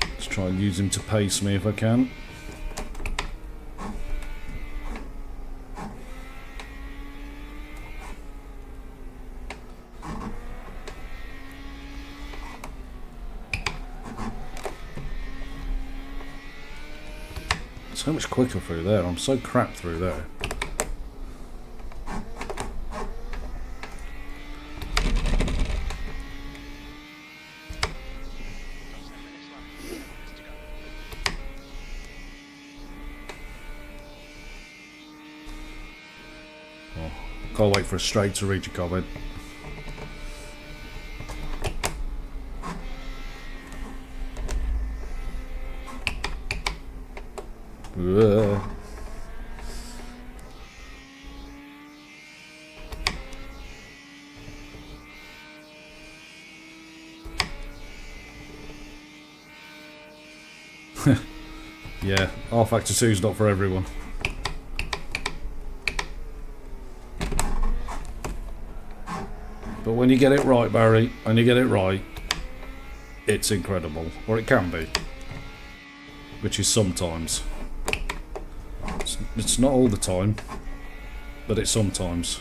Let's try and use him to pace me if I can. So much quicker through there. I'm so crap through there. Oh, can't wait for a straight to reach a comment. Yeah, rfactor2 is not for everyone. But when you get it right, Barry, and you get it right, it's incredible. Or it can be. Which is sometimes. It's not all the time, but it's sometimes.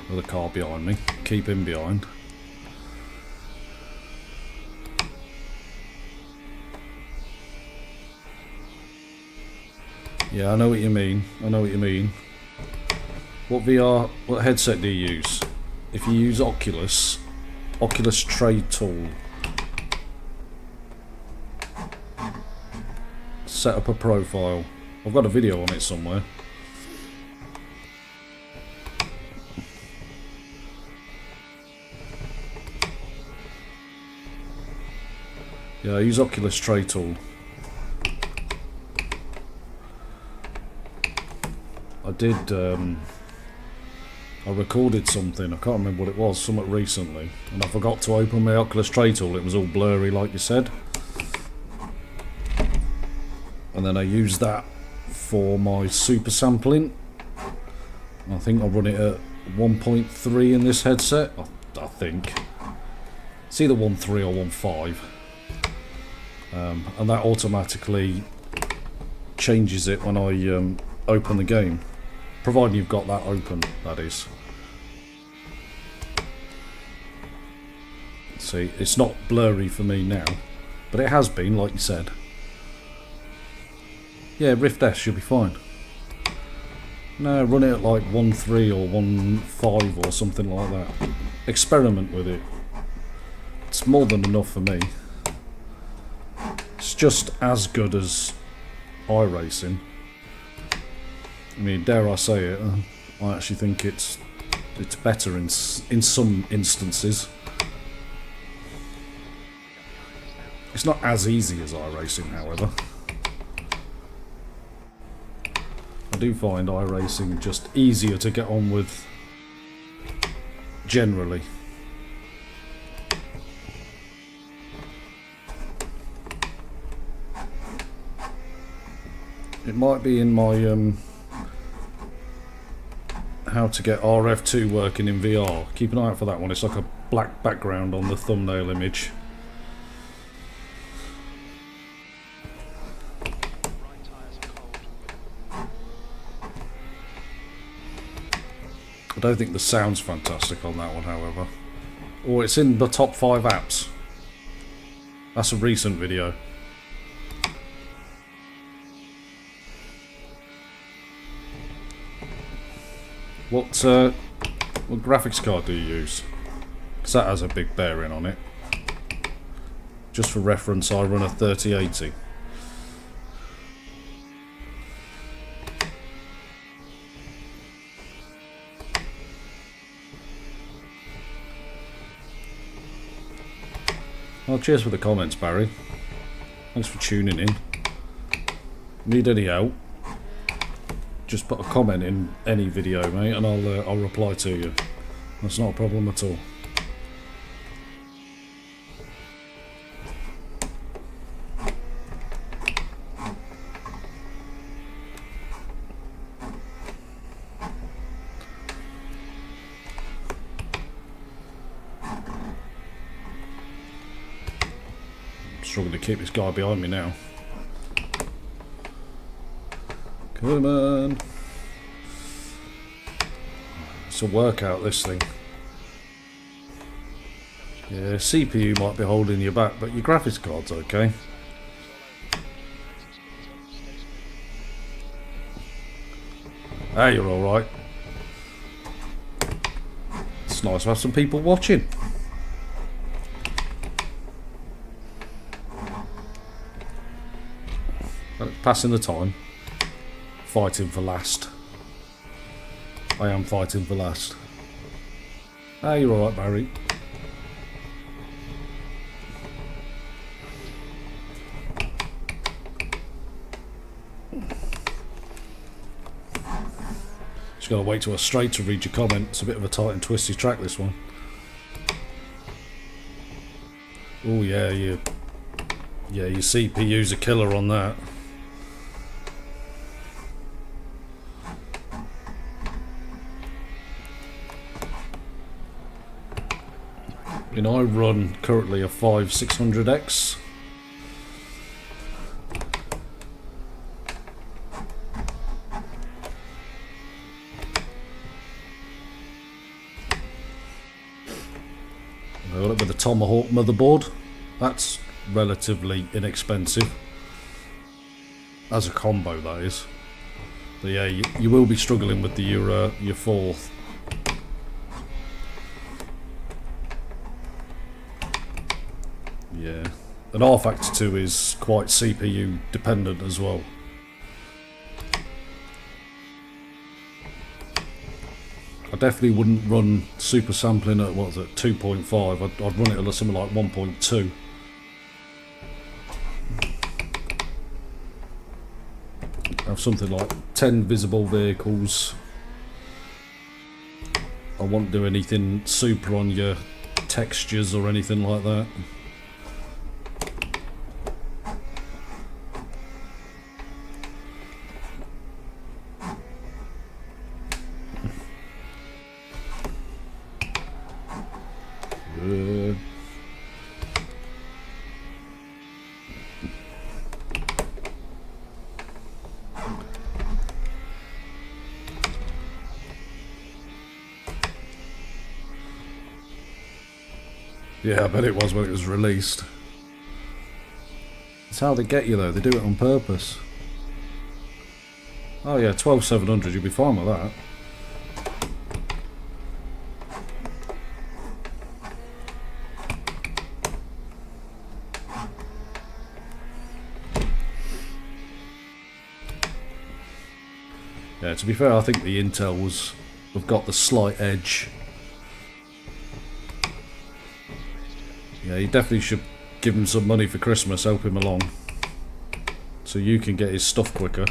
With a car behind me. Keep him behind. Yeah, I know what you mean. I know what you mean. What headset do you use? If you use Oculus Trade Tool. Set up a profile. I've got a video on it somewhere. Yeah, I use Oculus Trade Tool. I recorded something, I can't remember what it was, something recently, and I forgot to open my Oculus Trade Tool, it was all blurry like you said. And then I used that for my super sampling. I think I run it at 1.3 in this headset, I think. It's either 1.3 or 1.5. And that automatically changes it when I open the game. Providing you've got that open, that is. See, it's not blurry for me now, but it has been, like you said. Yeah, Rift S should be fine. No, run it at like 1.3 or 1.5 or something like that. Experiment with it. It's more than enough for me. It's just as good as iRacing. I mean, dare I say it, I actually think it's better in some instances. It's not as easy as iRacing, however. I do find iRacing just easier to get on with generally. It might be in my how to get RF2 working in VR. Keep an eye out for that one. It's like a black background on the thumbnail image. I don't think the sound's fantastic on that one, however. Oh, it's in the top 5 apps. That's a recent video. What graphics card do you use? Because that has a big bearing on it. Just for reference, I run a 3080. Well, cheers for the comments, Barry. Thanks for tuning in. Need any help? Just put a comment in any video, mate, and I'll reply to you. That's not a problem at all. I'm struggling to keep this guy behind me now. Come on. It's a workout, this thing. Yeah, CPU might be holding you back, but your graphics card's okay. Hey, you're alright. It's nice to have some people watching. Passing the time. Fighting for last. I am fighting for last. Ah, you're alright, Barry. Just gotta wait till we're straight to read your comment. It's a bit of a tight and twisty track, this one. Oh yeah, your CPU's a killer on that. You know, I run currently a 5600X. I got it with a Tomahawk motherboard. That's relatively inexpensive. As a combo, that is. But yeah, you will be struggling with your fourth. Yeah, and rfactor2 is quite CPU dependent as well. I definitely wouldn't run super sampling at, what's it, 2.5. I'd run it at something like 1.2. Have something like 10 visible vehicles. I won't do anything super on your textures or anything like that. Yeah, I bet it was when it was released. It's how they get you though, they do it on purpose. Oh yeah, 12700, you'll be fine with that. Yeah, to be fair, I think the Intels have got the slight edge. Yeah, you definitely should give him some money for Christmas, help him along. So you can get his stuff quicker.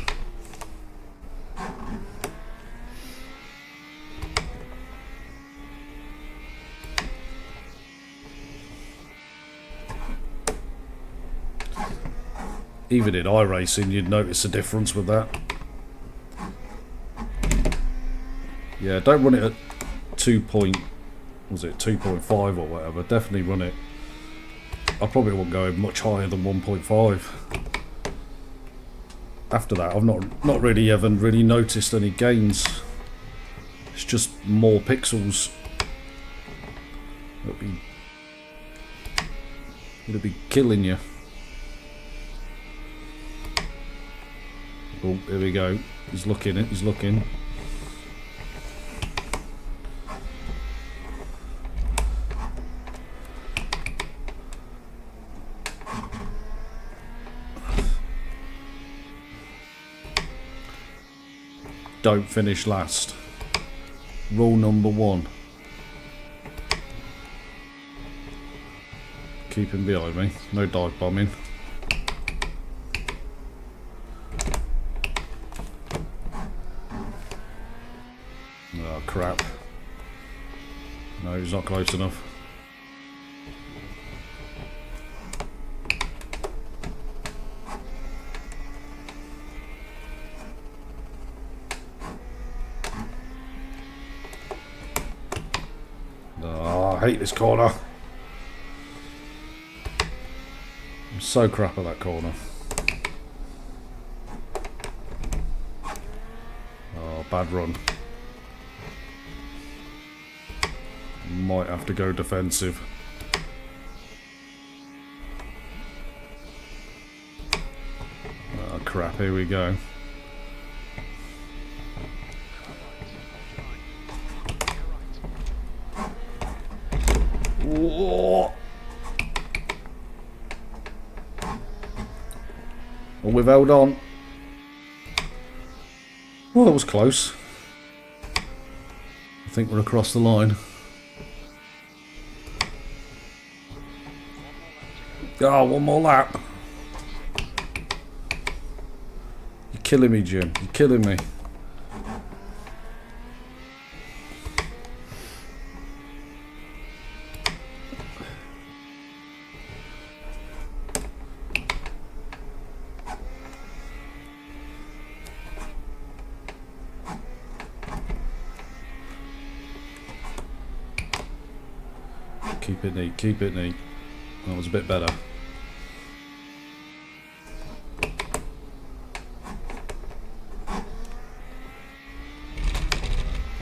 Even in iRacing, you'd notice a difference with that. Yeah, don't run it at 2.5 or whatever. Definitely run it. I probably won't go much higher than 1.5. After that, I've not really ever really noticed any gains. It's just more pixels. It'll be killing you. Oh, here we go. He's looking. He's looking. Don't finish last. Rule number 1. Keep him behind me. No dive bombing. Oh crap. No, he's not close enough. I hate this corner. I'm so crap at that corner. Oh, bad run. Might have to go defensive. Oh crap, here we go. Whoa. Well, we've held on. Well, that was close. I think we're across the line. Oh, one more lap. You're killing me, Jim. You're killing me. Keep it neat, keep it neat. That was a bit better.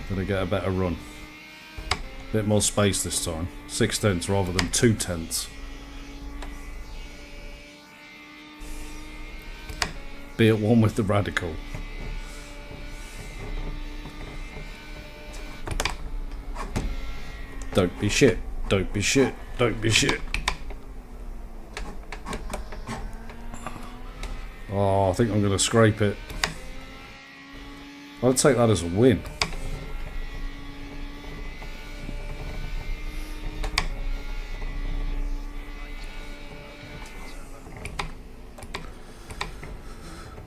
Gotta get a better run. Bit more space this time. 6/10 rather than 2/10. Be at one with the radical. Don't be shit. Don't be shit. Don't be shit. Oh, I think I'm going to scrape it. I'd take that as a win.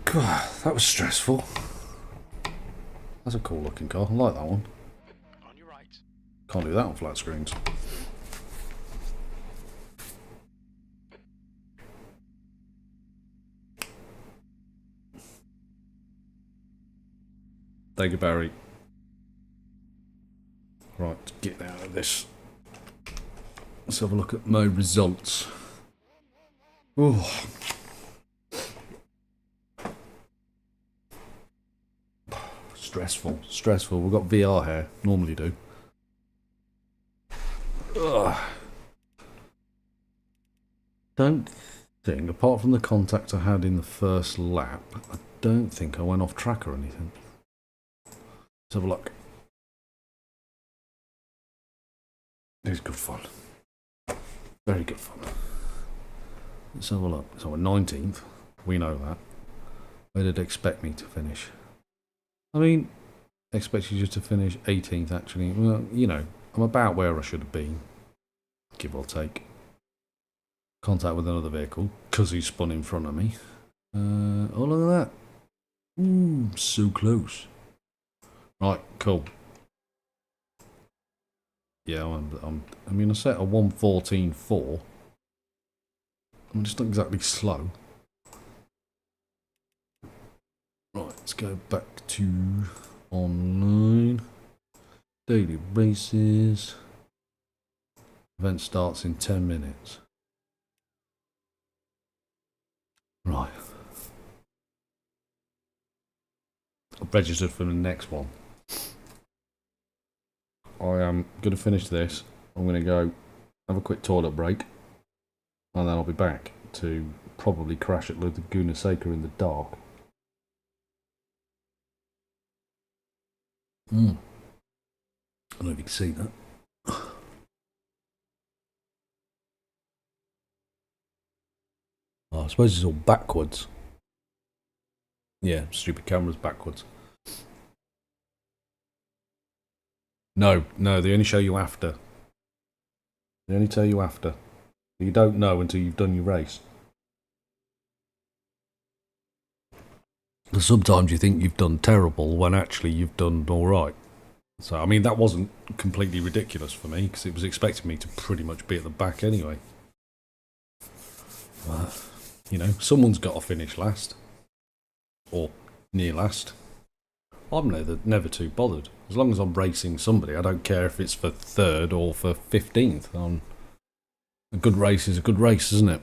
God, that was stressful. That's a cool looking car. I like that one. On your right. Can't do that on flat screens. Thank you, Barry. Right, get out of this. Let's have a look at my results. Oh. Stressful, stressful. We've got VR here, normally do. Ugh. Don't think, apart from the contact I had in the first lap, I don't think I went off track or anything. Let's have a look. It's good fun. Very good fun. Let's have a look. So we're 19th. We know that. Where did they expect me to finish? I mean, expected you to finish 18th actually. Well, you know, I'm about where I should have been. Give or take. Contact with another vehicle, because he spun in front of me. Oh, look at that. Ooh, so close. Right, cool. Yeah, I mean, I set a 1:14.4. I'm just not exactly slow. Right, let's go back to online. Daily races. Event starts in 10 minutes. Right. I've registered for the next one. I am going to finish this. I'm going to go have a quick toilet break. And then I'll be back to probably crash at Laguna Seca in the dark. I don't know if you can see that. Oh, I suppose it's all backwards. Yeah, stupid cameras backwards. No, they only show you after. They only tell you after. You don't know until you've done your race. Sometimes you think you've done terrible when actually you've done alright. So, I mean, that wasn't completely ridiculous for me, because it was expecting me to pretty much be at the back anyway. You know, someone's got to finish last. Or near last. I'm never too bothered. As long as I'm racing somebody, I don't care if it's for 3rd or for 15th. A good race is a good race, isn't it?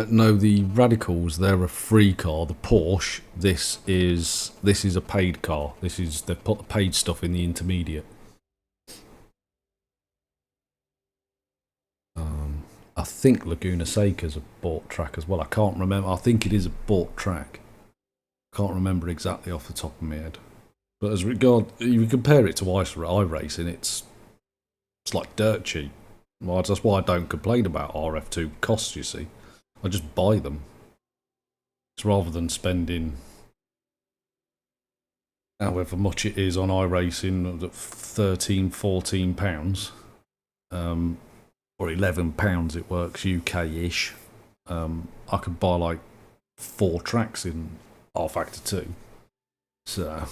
No, the Radicals, they're a free car. The Porsche, this is a paid car. They've put the paid stuff in the intermediate. I think Laguna Seca's a bought track as well. I can't remember. I think it is a bought track. Can't remember exactly off the top of my head. But as regard, you compare it to iRacing, it's like dirt cheap. Well, that's why I don't complain about RF2 costs, you see. I just buy them. It's rather than spending however much it is on iRacing, £13-14, or £11 it works UK-ish. I could buy like 4 tracks in rfactor2. So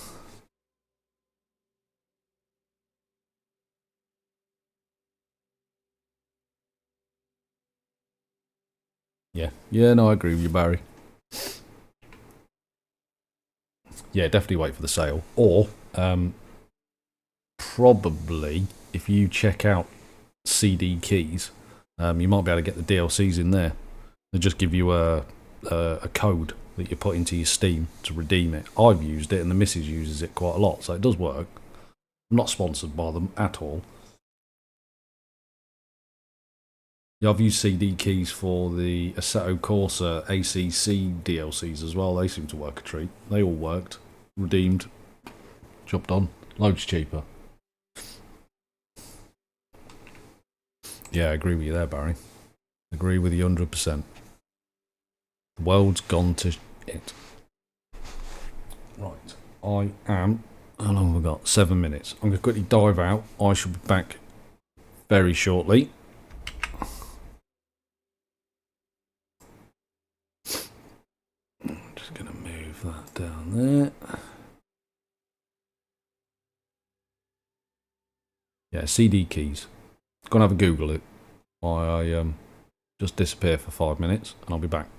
Yeah, no, I agree with you, Barry. Yeah, definitely wait for the sale. Or, probably, if you check out CD keys, you might be able to get the DLCs in there. They just give you a code that you put into your Steam to redeem it. I've used it, and the missus uses it quite a lot, so it does work. I'm not sponsored by them at all. Yeah, I've used CD keys for the Assetto Corsa ACC DLCs as well. They seem to work a treat. They all worked. Redeemed. Job done. Loads cheaper. Yeah, I agree with you there, Barry. Agree with you 100%. The world's gone to it. Right. I am... How long have we got? 7 minutes. I'm going to quickly dive out. I shall be back very shortly. I'm just going to move that down there. Yeah, CD keys. Go and have a Google it. I just disappear for 5 minutes and I'll be back.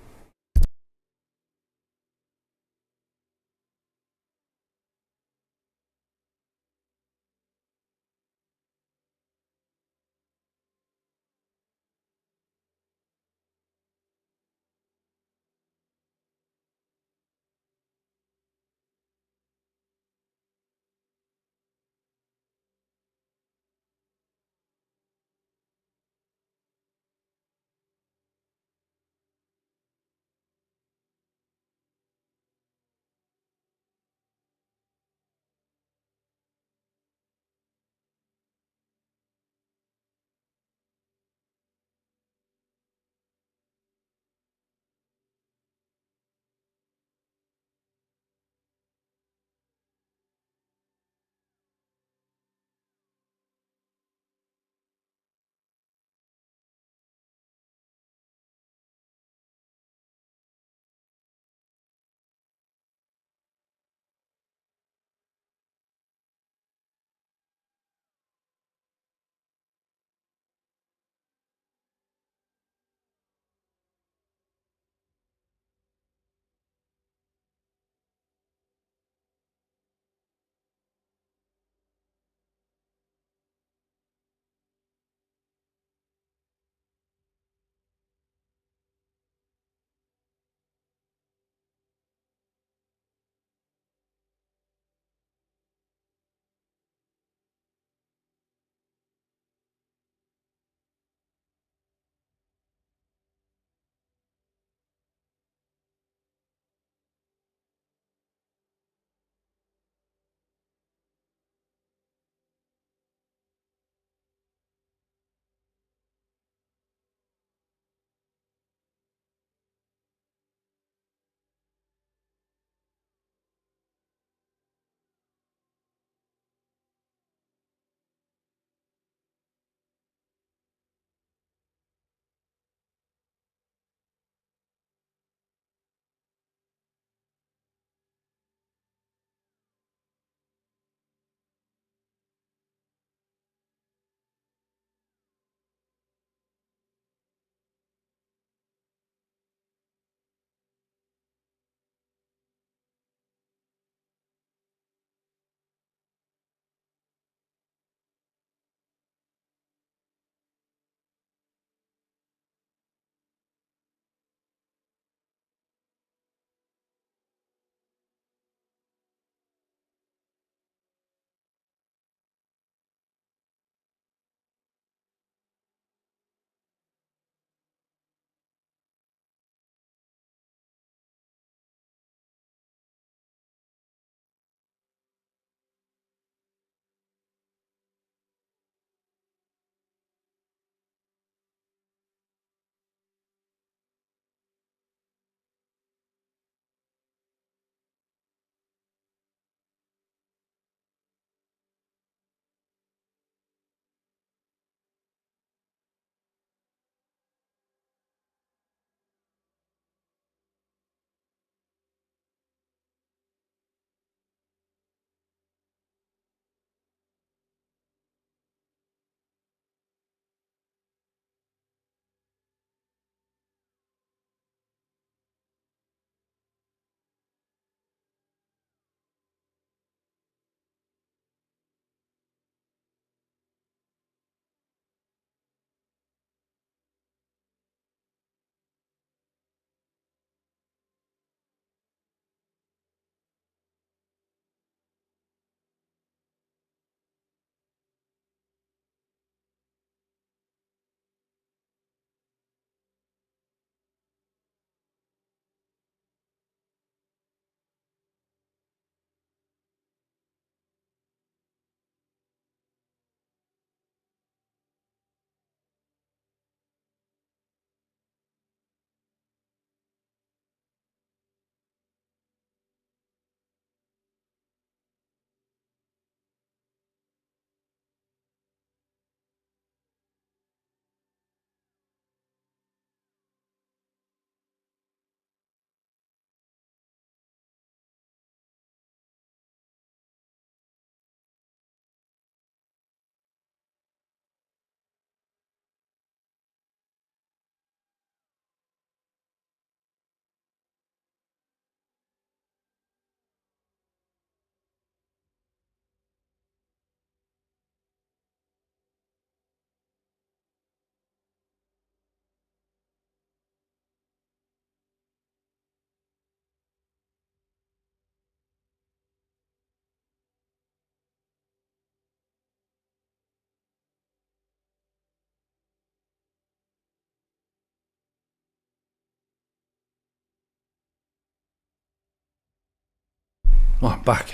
Right, I'm back.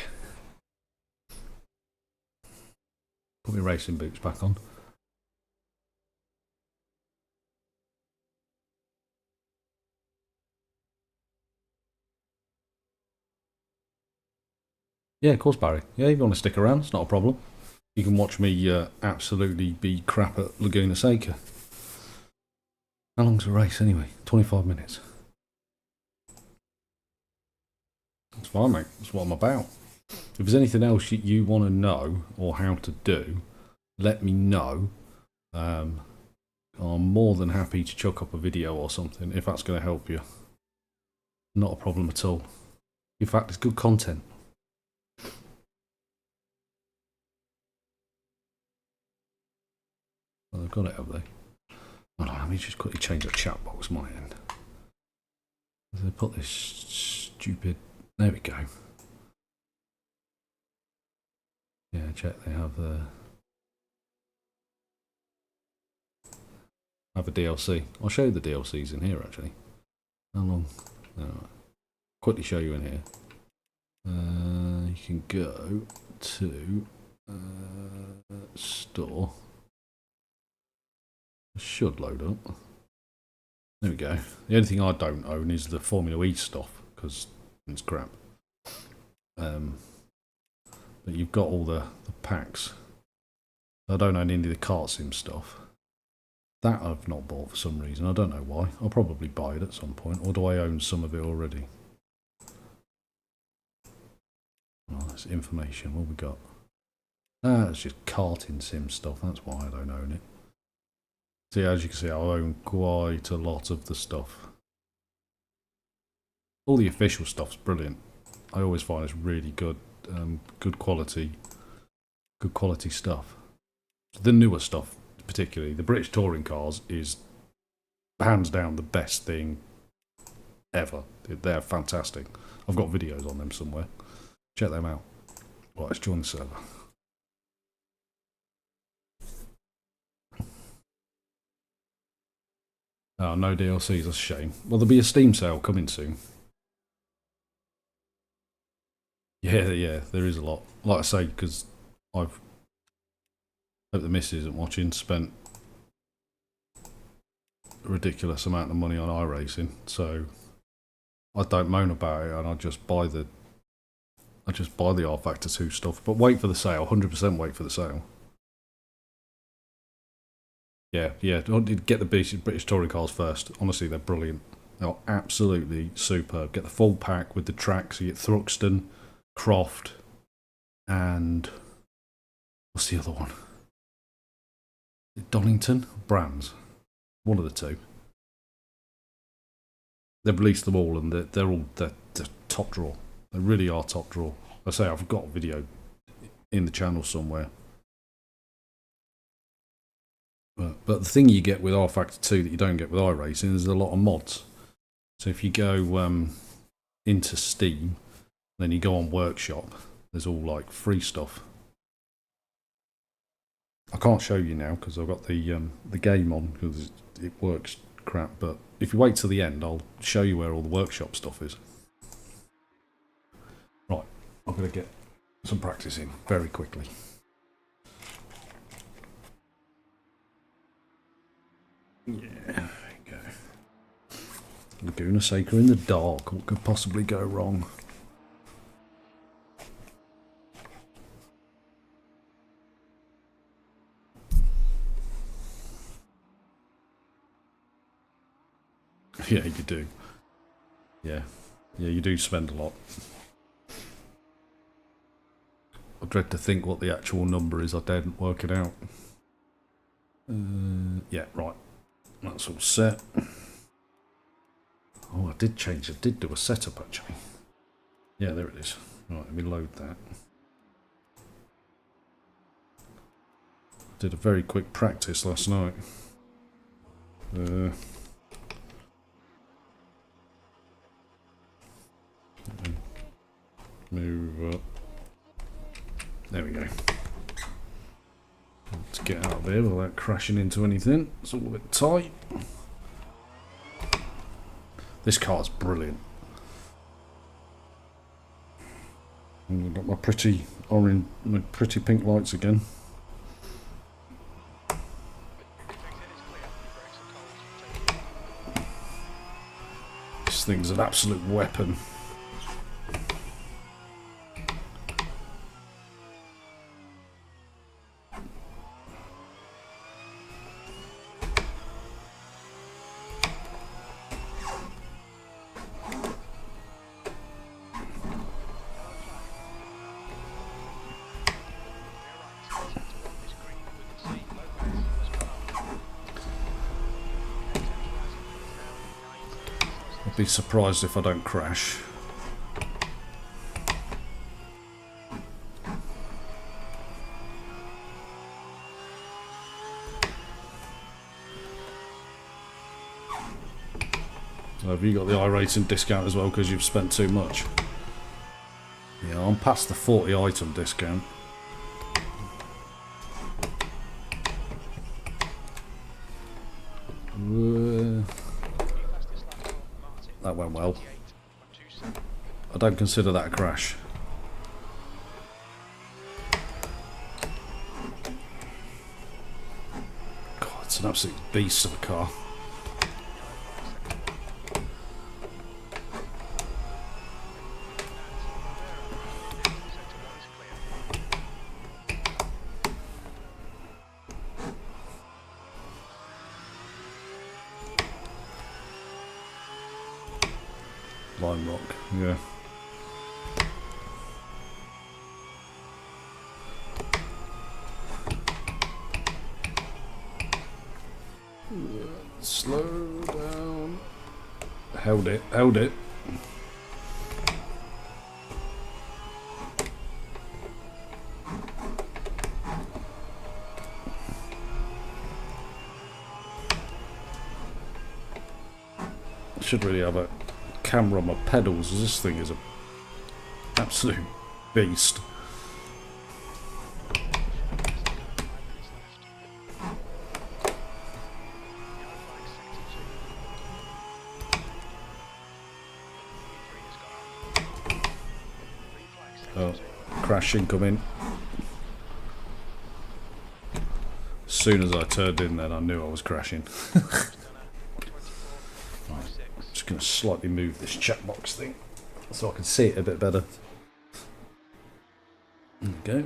Put my racing boots back on. Yeah, of course, Barry. Yeah, if you want to stick around, it's not a problem. You can watch me absolutely be crap at Laguna Seca. How long's the race anyway? 25 minutes. That's fine, mate. That's what I'm about. If there's anything else you want to know or how to do, let me know. I'm more than happy to chuck up a video or something if that's going to help you. Not a problem at all. In fact, it's good content. Well, they've got it, have they? Hold on, let me just quickly change the chat box my end. They put this stupid... There we go. Yeah, check, they have the... have a DLC. I'll show you the DLCs in here, actually. How long? No, quickly show you in here. You can go to... store. It should load up. There we go. The only thing I don't own is the Formula E stuff, because it's crap. But you've got all the packs. I don't own any of the kart sim stuff. That I've not bought for some reason. I don't know why. I'll probably buy it at some point. Or do I own some of it already? Oh, that's information. What have we got? Ah, it's just karting sim stuff. That's why I don't own it. See, as you can see, I own quite a lot of the stuff. All the official stuff's brilliant. I always find it's really good, good quality stuff. The newer stuff, particularly the British touring cars, is hands down the best thing ever. They're fantastic. I've got videos on them somewhere. Check them out. Right, let's join the server. Oh, no DLCs, that's a shame. Well, there'll be a Steam sale coming soon. Yeah, there is a lot. Like I say, because I've... hope the missus isn't watching, spent a ridiculous amount of money on iRacing, so I don't moan about it and I just buy the rfactor2 stuff. But wait for the sale, 100% wait for the sale. Yeah, get the British touring cars first. Honestly, they're brilliant. They're absolutely superb. Get the full pack with the tracks. You get Thruxton, Croft, and what's the other one? Donington? Brands. One of the two. They've released them all, and they're top draw. They really are top draw. I say I've got a video in the channel somewhere. But the thing you get with rfactor2 that you don't get with iRacing is a lot of mods. So if you go into Steam, then you go on Workshop, there's all like free stuff. I can't show you now because I've got the game on because it works crap. But if you wait till the end, I'll show you where all the Workshop stuff is. Right, I'm going to get some practice in very quickly. Yeah, there you go. Laguna Seca in the dark. What could possibly go wrong? Yeah, you do. Yeah, you do spend a lot. I dread to think what the actual number is. I daren't work it out. Yeah, right. That's all set. Oh, I did do a setup actually. Yeah, there it is. Right, let me load that. Did a very quick practice last night. Move up. There we go. Let's get out of there without crashing into anything. It's all a bit tight. This car's brilliant. And I've got my pretty orange, my pretty pink lights again. This thing's an absolute weapon. I'd be surprised if I don't crash. So have you got the iRating discount as well because you've spent too much? Yeah, I'm past the 40 item discount. That went well. I don't consider that a crash. God, it's an absolute beast of a car. Lime rock, yeah. Slow down. Held it, held it. Should really have a camera on my pedals, as this thing is a absolute beast. Oh, crash incoming. As soon as I turned in then I knew I was crashing. Just going to slightly move this checkbox thing so I can see it a bit better. There we go.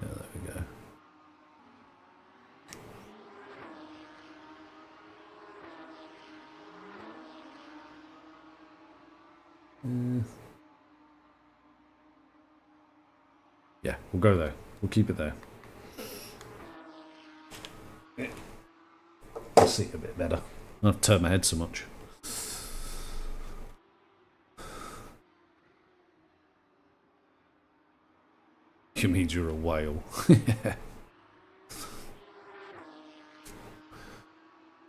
Yeah, there we go. Yeah, we'll go there. We'll keep it there. I'll see it a bit better. I don't have to turn my head so much. You mean you're a whale?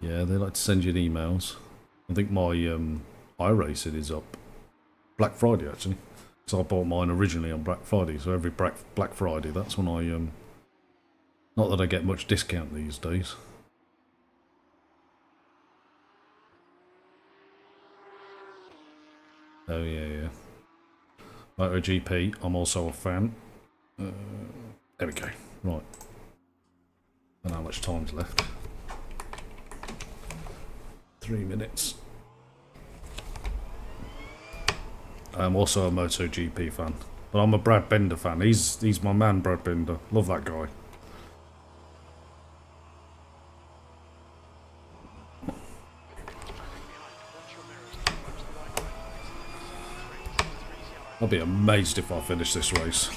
Yeah, they like to send you emails. I think my iRacing is up Black Friday actually. So I bought mine originally on Black Friday. So every Black Friday, that's when I not that I get much discount these days. Oh yeah, yeah. MotoGP, I'm also a fan. There we go. Right. I don't know how much time's left. 3 minutes. I'm also a MotoGP fan, but I'm a Brad Binder fan. He's my man, Brad Binder. Love that guy. I'll be amazed if I finish this race.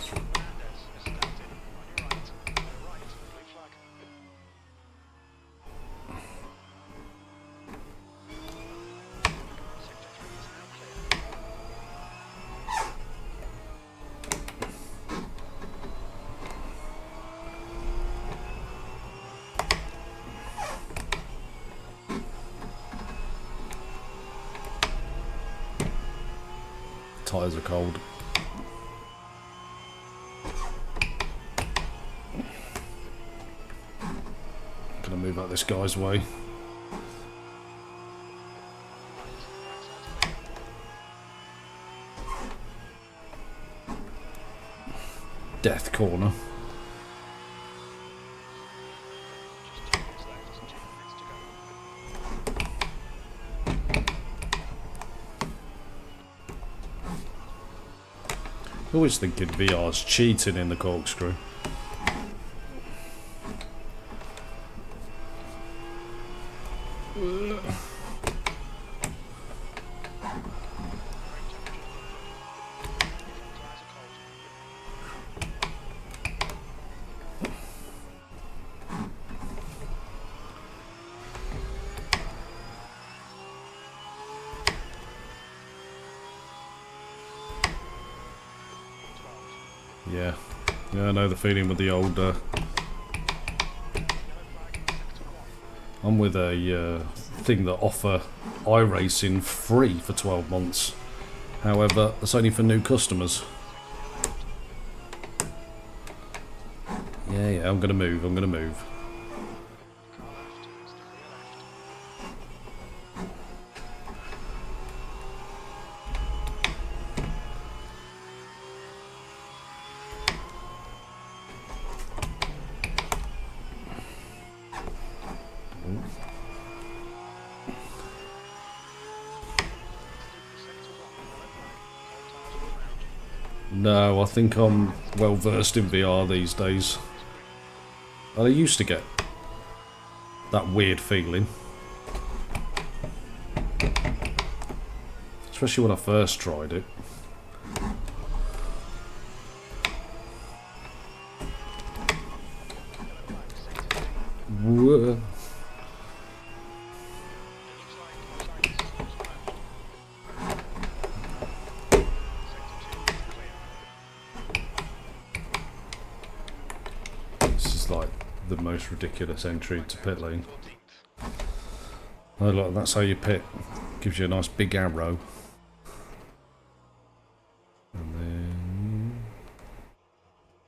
Tyres are cold. out this guy's way. Death corner. Always thinking VR's cheating in the corkscrew. Yeah, I know the feeling with the old... I'm with a thing that offer iRacing free for 12 months. However, that's only for new customers. Yeah, I'm gonna move. No, I think I'm well versed in VR these days. I used to get that weird feeling. Especially when I first tried it. Whoa. The most ridiculous entry to pit lane. Oh look, that's how you pit. Gives you a nice big arrow. And then...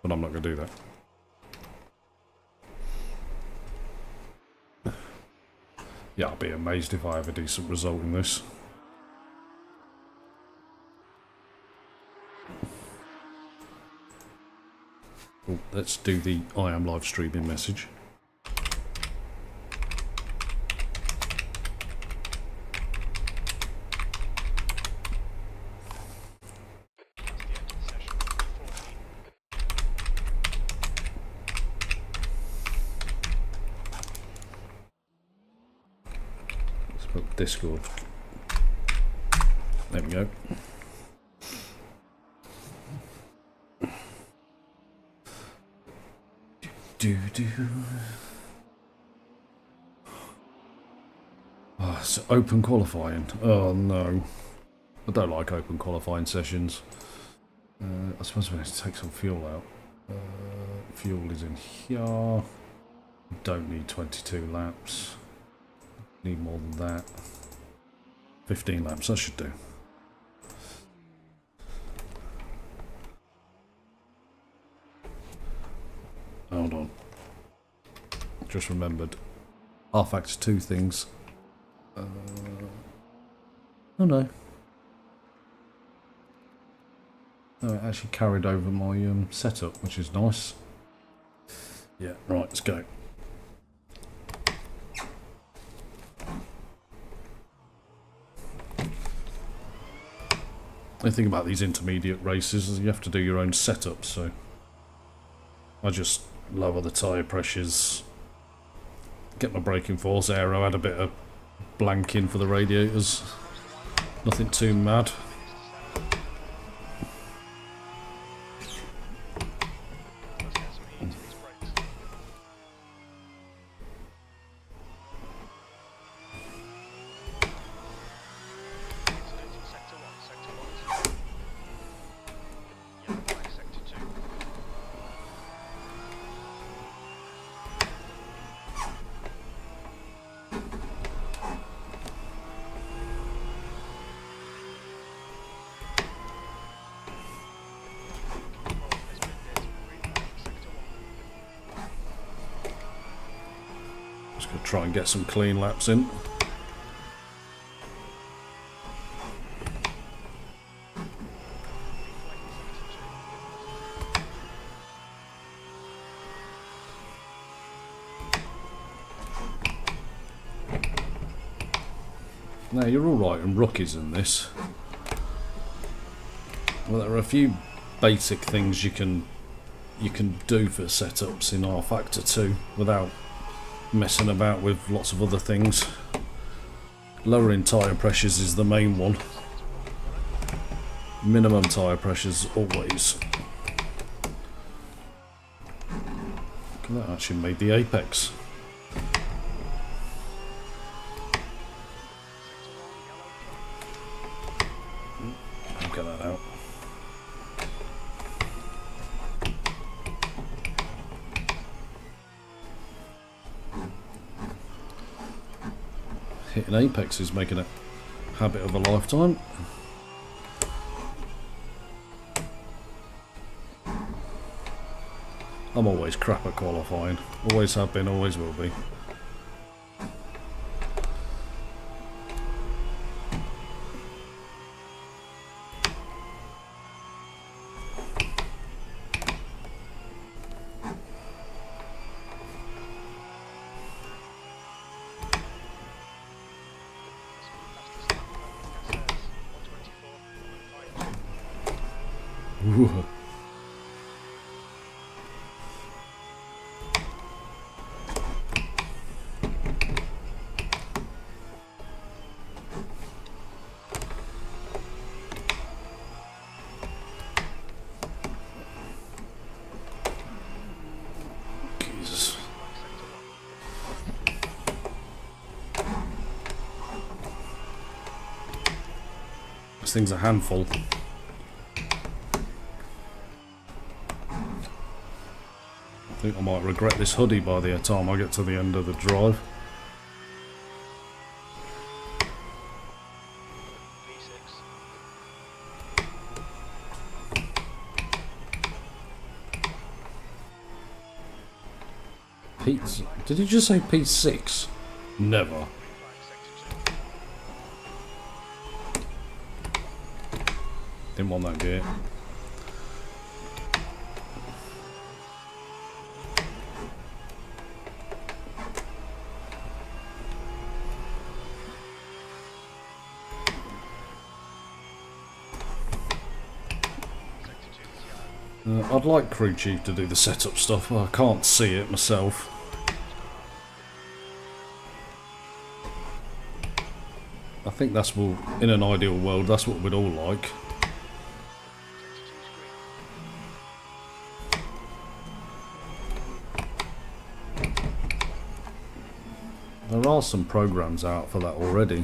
But I'm not going to do that. Yeah, I'll be amazed if I have a decent result in this. Oh, let's do the I am live streaming message. Let's put Discord. There we go. Oh, it's open qualifying. Oh no. I don't like open qualifying sessions. I suppose we need to take some fuel out. Fuel is in here. Don't need 22 laps. Need more than that. 15 laps, that should do. Hold on. Just remembered. rfactor2 things. Oh no. Oh, it actually carried over my setup, which is nice. Yeah, right, let's go. The thing about these intermediate races is you have to do your own setup, so I just lower the tyre pressures, get my braking force, aero, add a bit of blanking for the radiators. Nothing too mad. try and get some clean laps in. Now you're alright in rookies in this. Well, there are a few basic things you can do for setups in rfactor2 without messing about with lots of other things. Lowering tyre pressures is the main one. Minimum tyre pressures always. That actually made the apex. Get that out. Hitting apex is making a habit of a lifetime. I'm always crap at qualifying. Always have been, always will be. Ooh. Jesus. This thing's a handful. I think I might regret this hoodie by the time I get to the end of the drive. P6. Did you just say P6? Never. Didn't want that gear. I'd like crew chief to do the setup stuff, but I can't see it myself. I think that's what, in an ideal world, that's what we'd all like. There are some programs out for that already.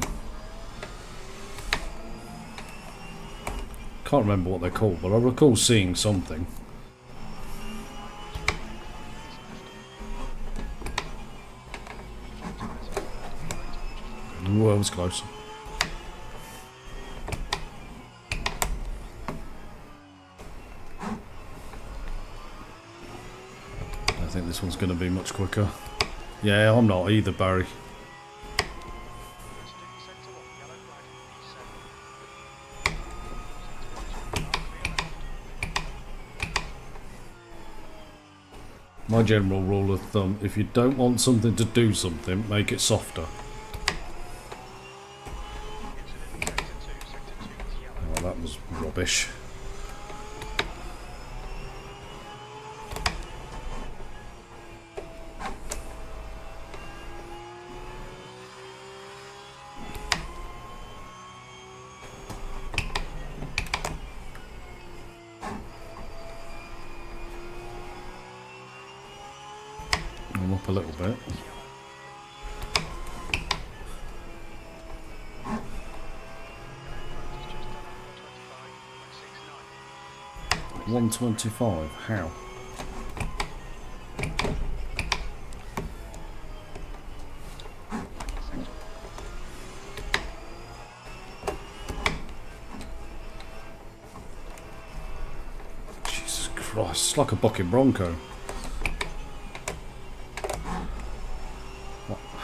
Can't remember what they're called, but I recall seeing something. Ooh, that was close. I think this one's going to be much quicker. Yeah, I'm not either, Barry. My general rule of thumb, if you don't want something to do something, make it softer. Oh, that was rubbish. I'm up a little bit. $125. How? Jesus Christ! It's like a bucket Bronco.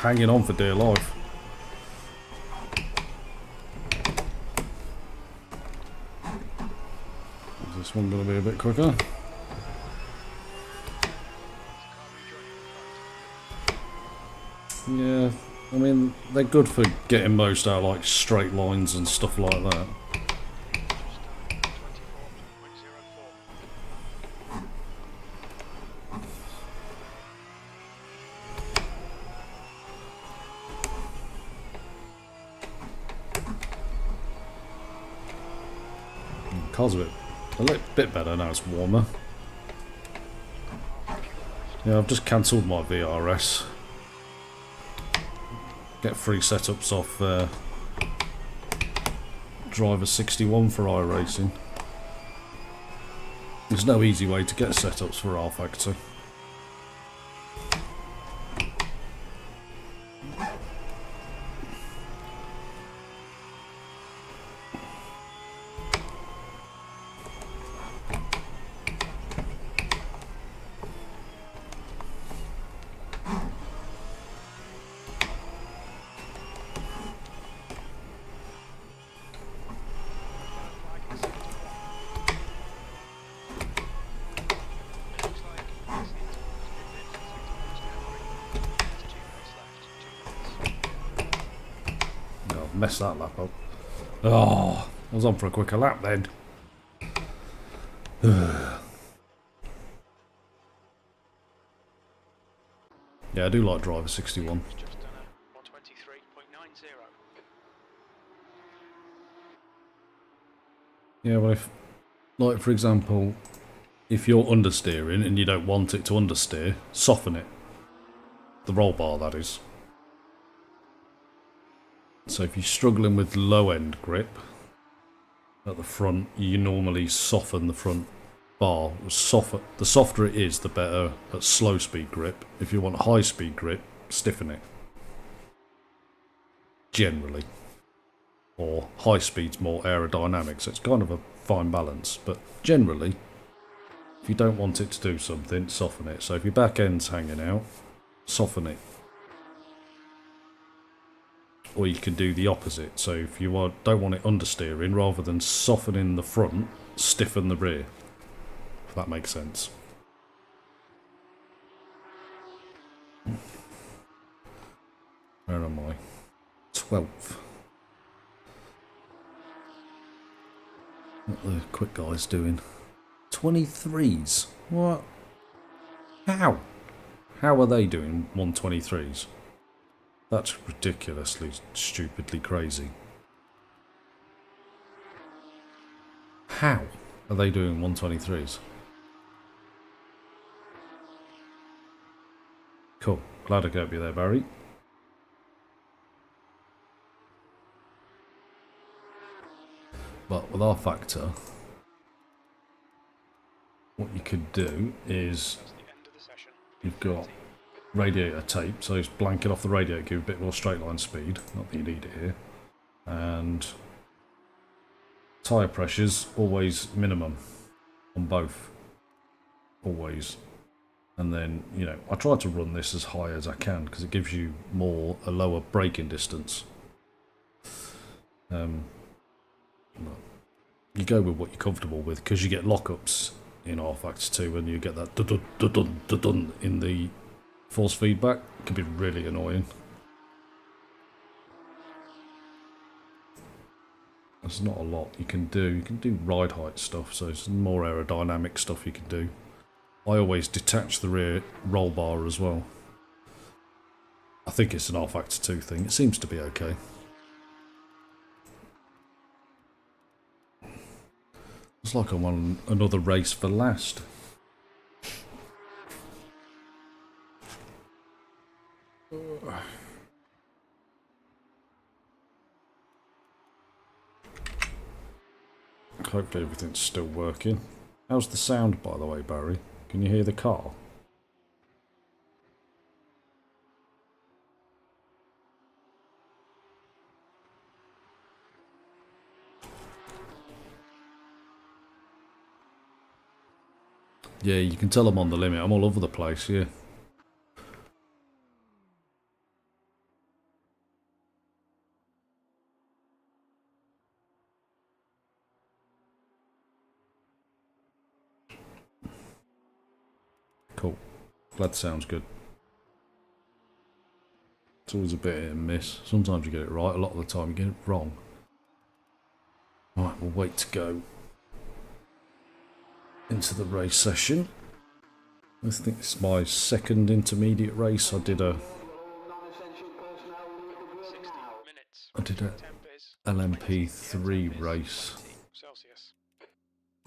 hanging on for dear life. Is this one going to be a bit quicker? Yeah, I mean, they're good for getting most out, like straight lines and stuff like that. Car's a bit better now it's warmer. Yeah, I've just cancelled my VRS. Get free setups off driver 61 for iRacing. There's no easy way to get setups for rfactor. Mess that lap up. Oh, I was on for a quicker lap then. Yeah, I do like driver 61. Just done a 123.90. Yeah, well, if, like for example, if you're understeering and you don't want it to understeer, soften it. The roll bar, that is. So if you're struggling with low end grip at the front, you normally soften the front bar. The softer it is, the better at slow speed grip. If you want high speed grip, stiffen it. Generally. Or high speed's more aerodynamic, so it's kind of a fine balance. But generally, if you don't want it to do something, soften it. So if your back end's hanging out, soften it. Or you can do the opposite. So if you don't want it understeering, rather than softening the front, stiffen the rear. If that makes sense. Where am I? 12th. What the quick guy's doing? 23s? What? How? How are they doing 123s? That's ridiculously, stupidly crazy. How are they doing 123s? Cool. Glad I could help you there, Barry. But with rfactor, what you could do is you've got radiator tape, so just blank it off the radiator, give a bit more straight line speed, not that you need it here, and tyre pressures always minimum on both, always. And then, you know, I try to run this as high as I can because it gives you a lower braking distance. You go with what you're comfortable with because you get lockups in rfactor2 and you get that dun-dun-dun-dun in the force feedback. It can be really annoying. There's not a lot you can do. You can do ride height stuff, so it's more aerodynamic stuff you can do. I always detach the rear roll bar as well. I think it's an rfactor2 thing. It seems to be okay. It's like I'm on another race for last. Hopefully everything's still working. How's the sound, by the way, Barry? Can you hear the car? Yeah, you can tell I'm on the limit. I'm all over the place, yeah. Cool. Glad sounds good. It's always a bit hit and miss. Sometimes you get it right, a lot of the time you get it wrong. Right, we'll wait to go into the race session. I think this is my second intermediate race. I did a 60 minutes. I did a Temp is LMP3 20, race, 20 Celsius.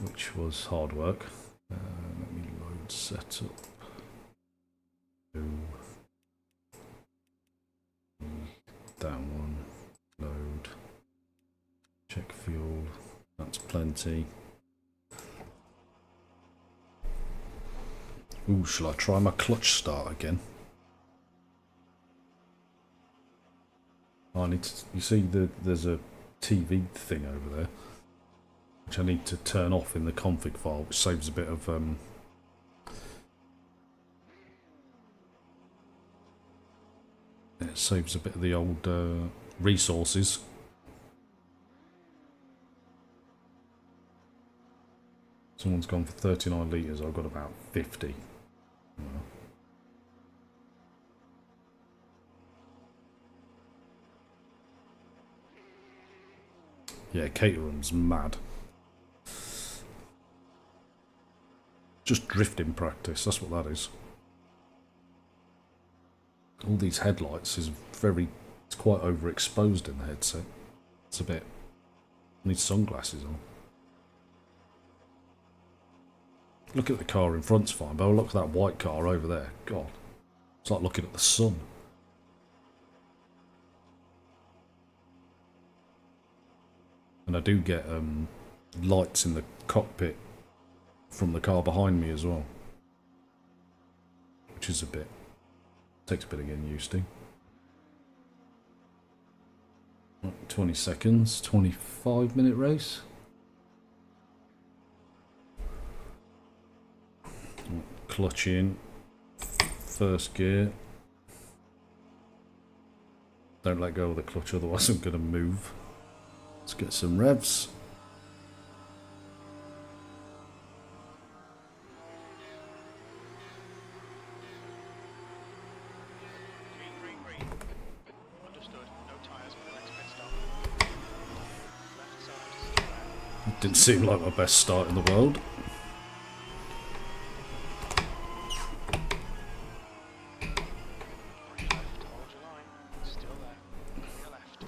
which was hard work. Let me load setup. Down one, load, check fuel, that's plenty. Ooh, shall I try my clutch start again? I need to, you see there's a TV thing over there, which I need to turn off in the config file, which saves a bit of it saves a bit of the old resources. Someone's gone for 39 litres, I've got about 50. Yeah, Caterham's mad. Just drifting practice, that's what that is. All these headlights is it's quite overexposed in the headset. It's a bit, I need sunglasses on. Look at the car in front's fine, but look at that white car over there. God, it's like looking at the sun. And I do get lights in the cockpit from the car behind me as well, which is takes a bit of getting used to. 20 seconds, 25-minute race. Clutch in, first gear. Don't let go of the clutch, otherwise I'm going to move. Let's get some revs. Green. Understood. No tyres for the next pit stop. Left side still there. It didn't seem like my best start in the world. Push left, hold your line. Still there. To your left.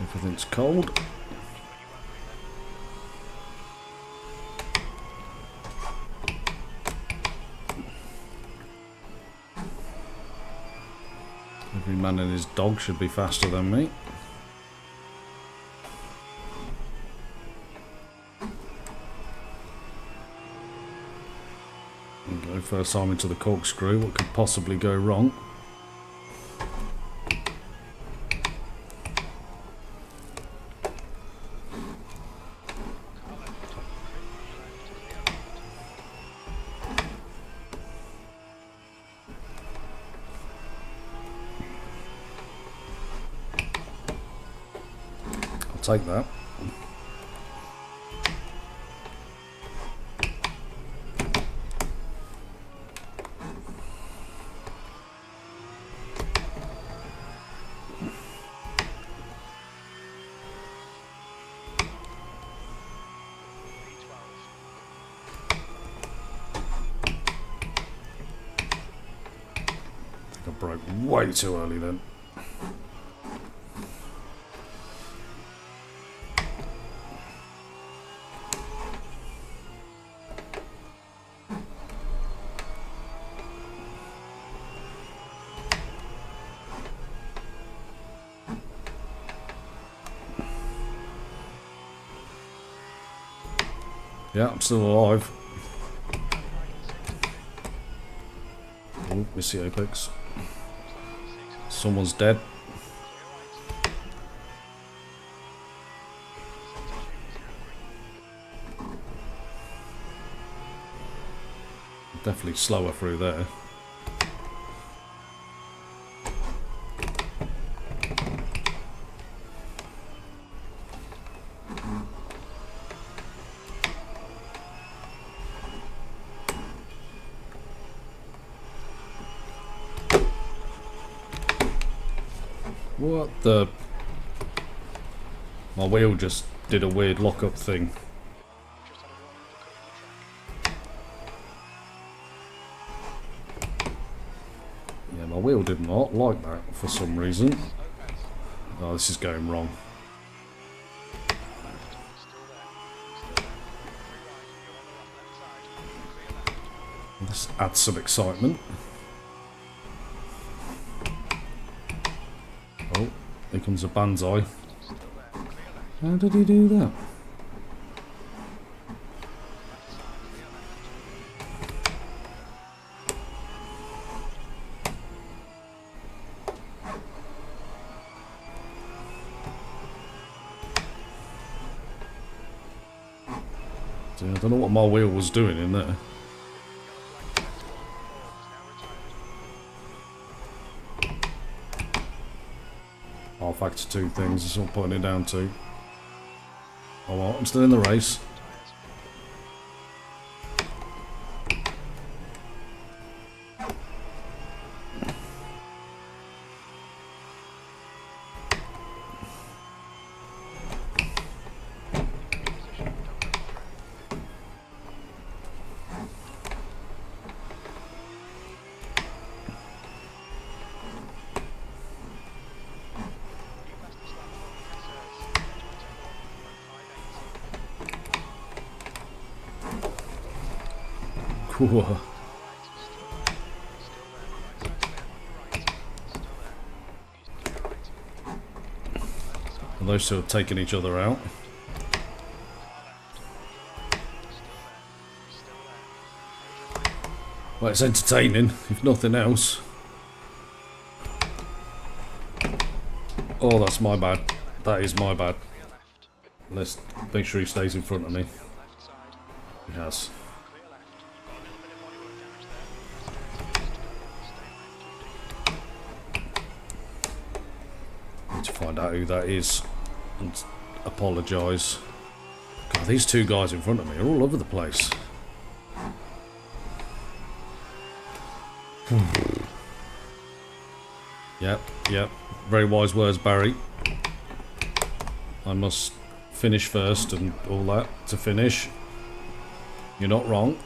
Everything's cold. Every man and his dog should be faster than me. There we go, first time into the corkscrew. What could possibly go wrong? I'll take that. I broke way too early then. Yeah, I'm still alive. Oh, miss the apex. Someone's dead. Definitely slower through there. What the... My wheel just did a weird lock-up thing. Just had a warning for cutting the track. Yeah, my wheel did not like that for some reason. Oh, this is going wrong. Still there. Free right, you're on the left side. Clear left. This adds some excitement. Oh, here comes a banzai. Still there. Clear left. How did he do that? Left side. Clear left. See, I don't know what my wheel was doing in there. rfactor2 things, that's all putting it down to. Oh well, I'm still in the race. Whoa. And those two have taken each other out. Well, it's entertaining, if nothing else. Oh, that's my bad. That is my bad. Let's make sure he stays in front of me. He has. Need to find out who that is and apologise. God, these two guys in front of me are all over the place. Yep. Very wise words, Barry. I must finish first and all that to finish. You're not wrong.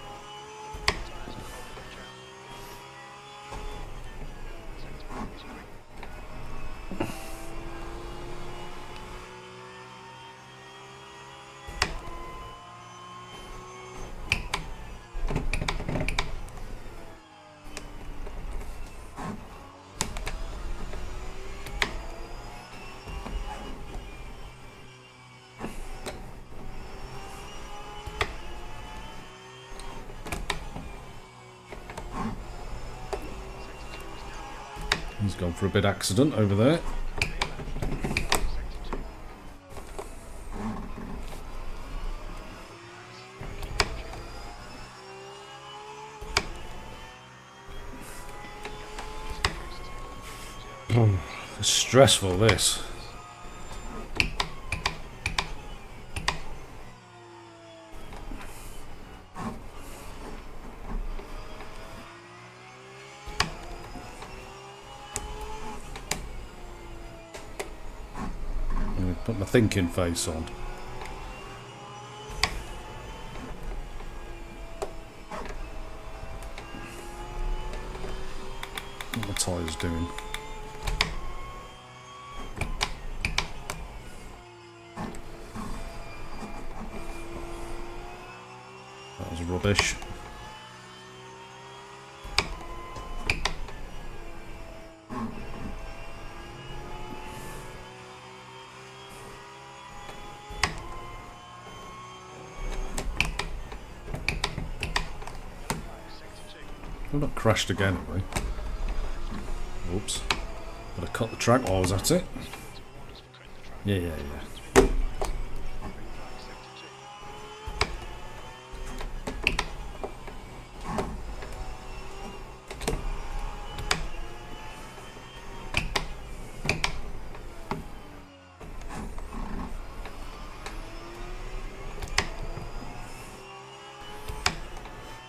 He's gone for a bit accident over there. It's stressful, this. I'm going to put my thinking face on. What my tyres doing? That was rubbish. I've not crashed again, have I? Oops. But I cut the track while I was at it. Yeah.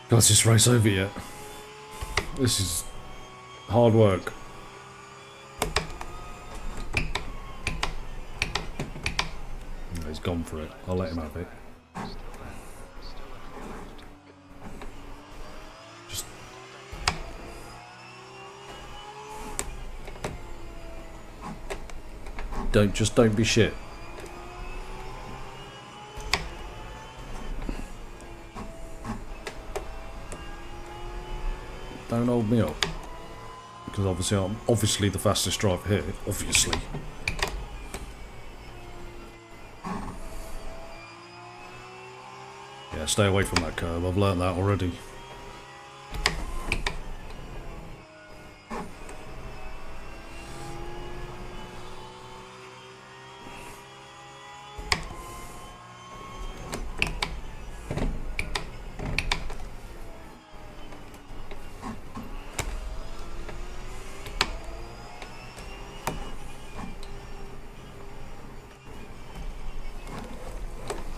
God, is this race over yet? This is hard work. No, he's gone for it. I'll let him have it. Just don't be shit. Don't hold me up. Because obviously I'm obviously the fastest driver here. Obviously. Yeah, stay away from that curve. I've learnt that already.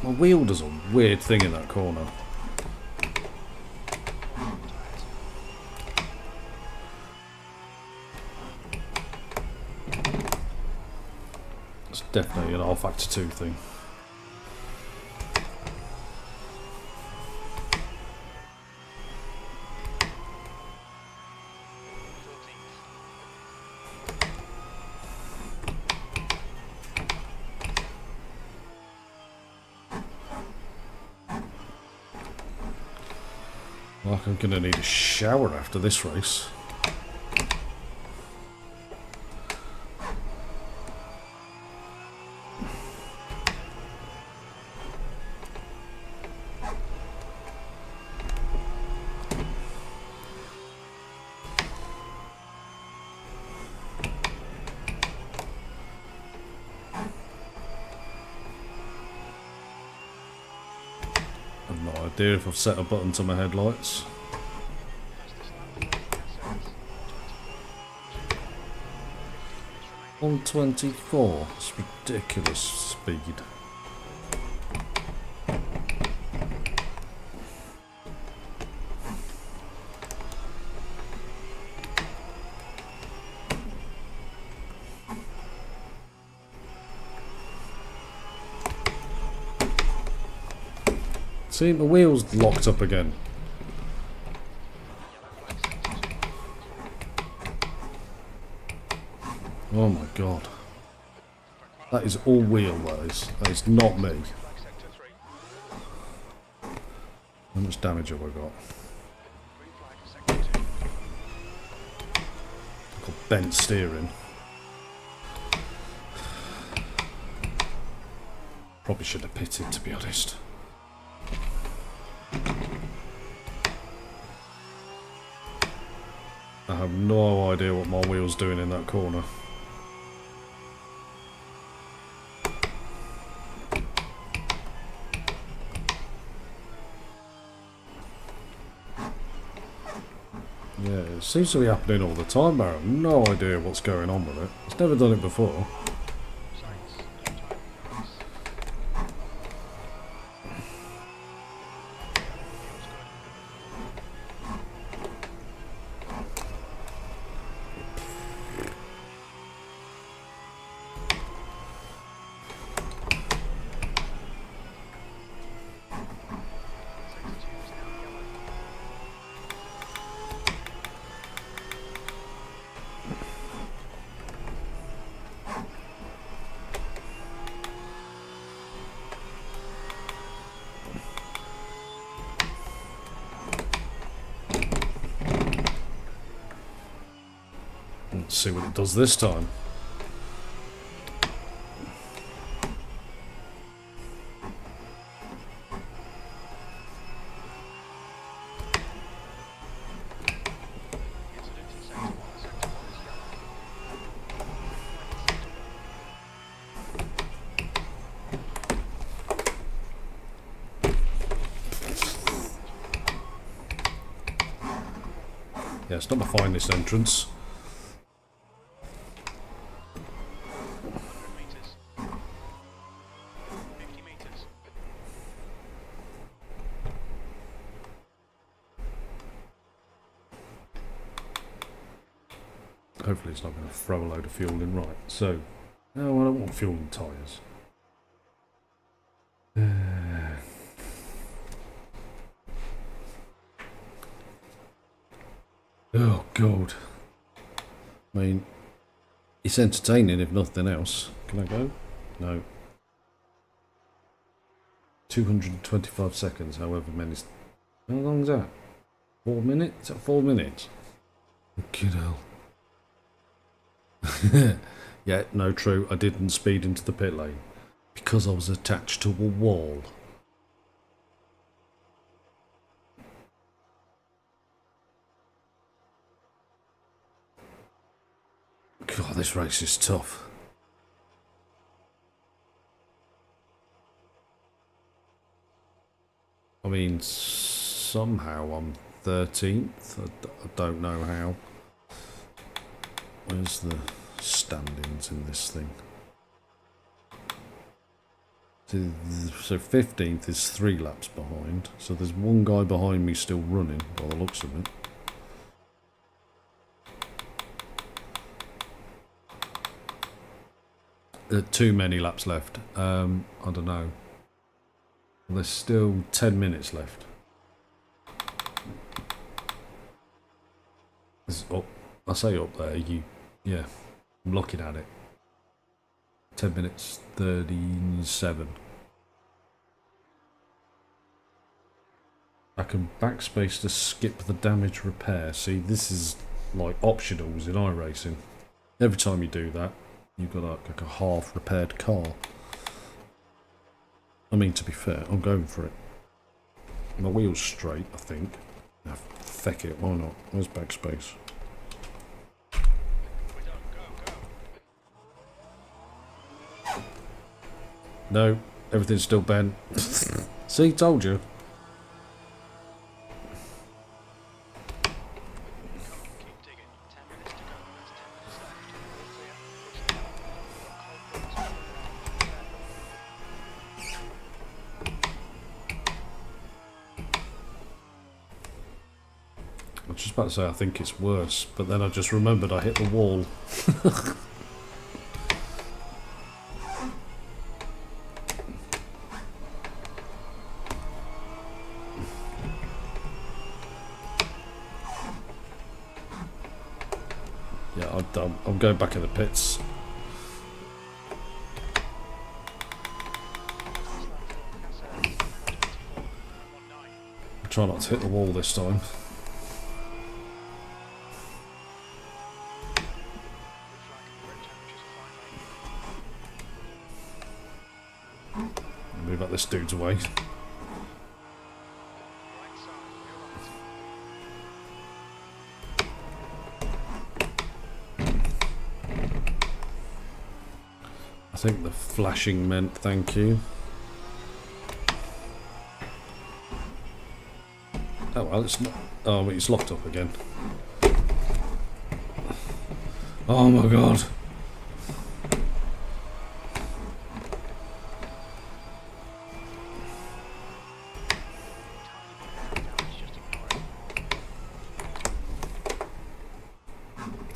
My wheel does a weird thing in that corner. It's definitely an rfactor2 thing. Like I'm gonna need a shower after this race. I've no idea if I've set a button to my headlights. 124. It's ridiculous speed. See, my wheel's locked up again. Oh my god. That is all wheel, that is. That is not me. How much damage have I got? I've got bent steering. Probably should have pitted, to be honest. I have no idea what my wheel's doing in that corner. Yeah, it seems to be happening all the time, but I have no idea what's going on with it. It's never done it before. Let's see what it does this time. Yeah, it's not my finest entrance. Hopefully it's not going to throw a load of fuel in. Right, so... No, I don't want fuel and tyres. Oh, God. I mean, it's entertaining if nothing else. Can I go? No. 225 seconds, however many... How long is that? 4 minutes? Is that 4 minutes? Fucking hell. Yeah, no, true. I didn't speed into the pit lane because I was attached to a wall. God, this race is tough. I mean, somehow I'm 13th. I don't know how. Where's the standings in this thing? So 15th is 3 laps behind. So there's one guy behind me still running, by the looks of it. Too many laps left. I don't know. There's still 10 minutes left. It's up. I say up there. Yeah. I'm looking at it. 10 minutes 37. I can backspace to skip the damage repair. See, this is like optionals in iRacing. Every time you do that, you've got like a half repaired car. I mean, to be fair, I'm going for it. My wheel's straight, I think. Nah, feck it, why not? Where's backspace? No, everything's still bent. See, told you. I was just about to say I think it's worse, but then I just remembered I hit the wall. Yeah, I'm going back in the pits. I'll try not to hit the wall this time. Move out this dude's way. I think the flashing meant thank you. Oh well, it's not. Oh, it's locked up again. Oh my god.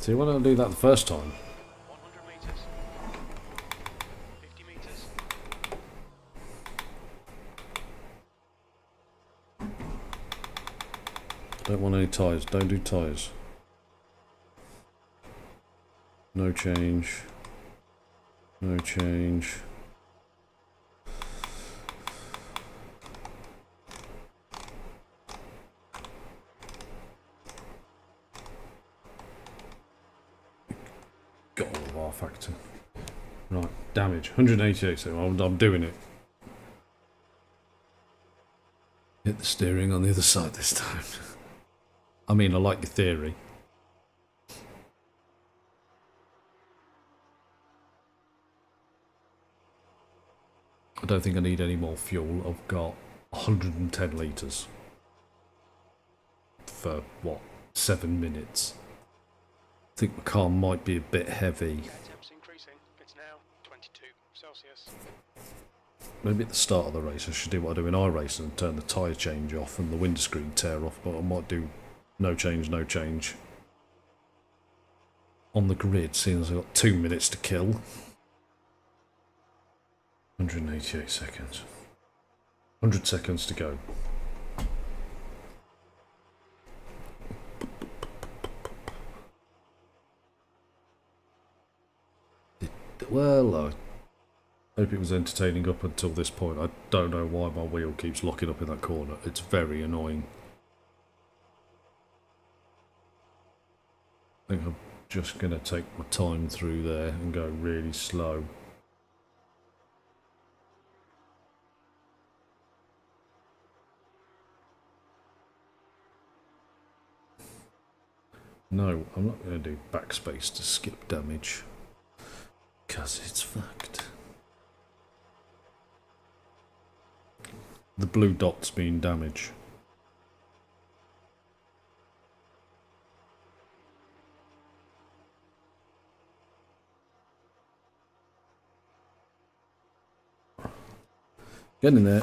See, why don't I do that the first time? 100 meters. 50 meters. Don't want any tyres. Don't do tyres. No change. No change. Got all of our factor. Right, damage 188. So I'm doing it. Hit the steering on the other side this time. I mean, I like your theory. I don't think I need any more fuel. I've got 110 litres. For, what, 7 minutes? I think my car might be a bit heavy. Temps increasing. It's now 22 Celsius. Maybe at the start of the race I should do what I do in iRacing and turn the tyre change off and the windscreen tear off, but I might do no change, no change. on the grid, seeing as I've got 2 minutes to kill. 188 seconds. 100 seconds to go. Well, I hope it was entertaining up until this point. I don't know why my wheel keeps locking up in that corner. It's very annoying. I think I'm just going to take my time through there and go really slow. No, I'm not going to do backspace to skip damage, because it's fucked. The blue dots mean damage. Get in there.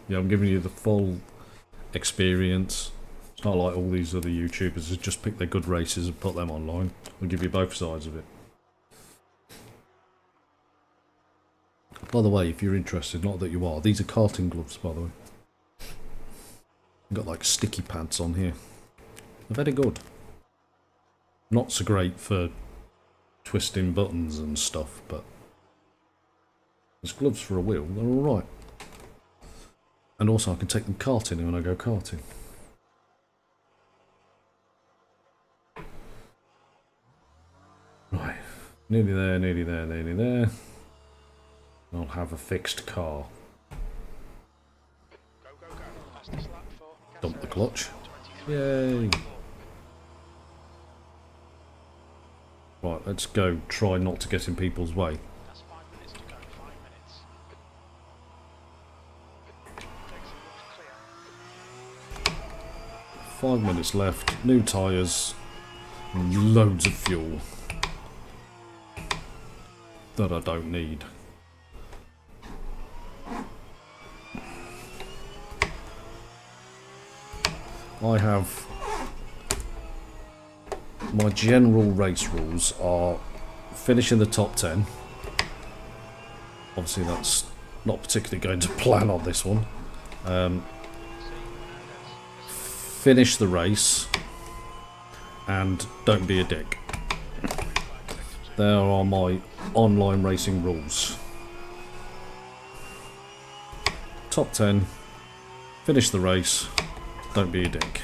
Yeah, I'm giving you the full experience. It's not like all these other YouTubers who just pick their good races and put them online. I'll give you both sides of it. By the way, if you're interested, not that you are, these are karting gloves, by the way. I've got like sticky pads on here. They're very good. Not so great for twisting buttons and stuff, but there's gloves for a wheel, they're alright. And also I can take them karting when I go karting. Right, nearly there, nearly there, nearly there. I'll have a fixed car. Go, go, go. Fastest lap for gas Dump the areas, clutch. 23. Yay! Right, let's go try not to get in people's way. That's 5 minutes to go. 5 minutes. Exit looks clear. 5 minutes left, new tyres, and loads of fuel that I don't need. I have my general race rules are finish in the top 10. Obviously that's not particularly going to plan on this one. Finish the race and don't be a dick. There are my online racing rules. Top 10, finish the race, don't be a dick.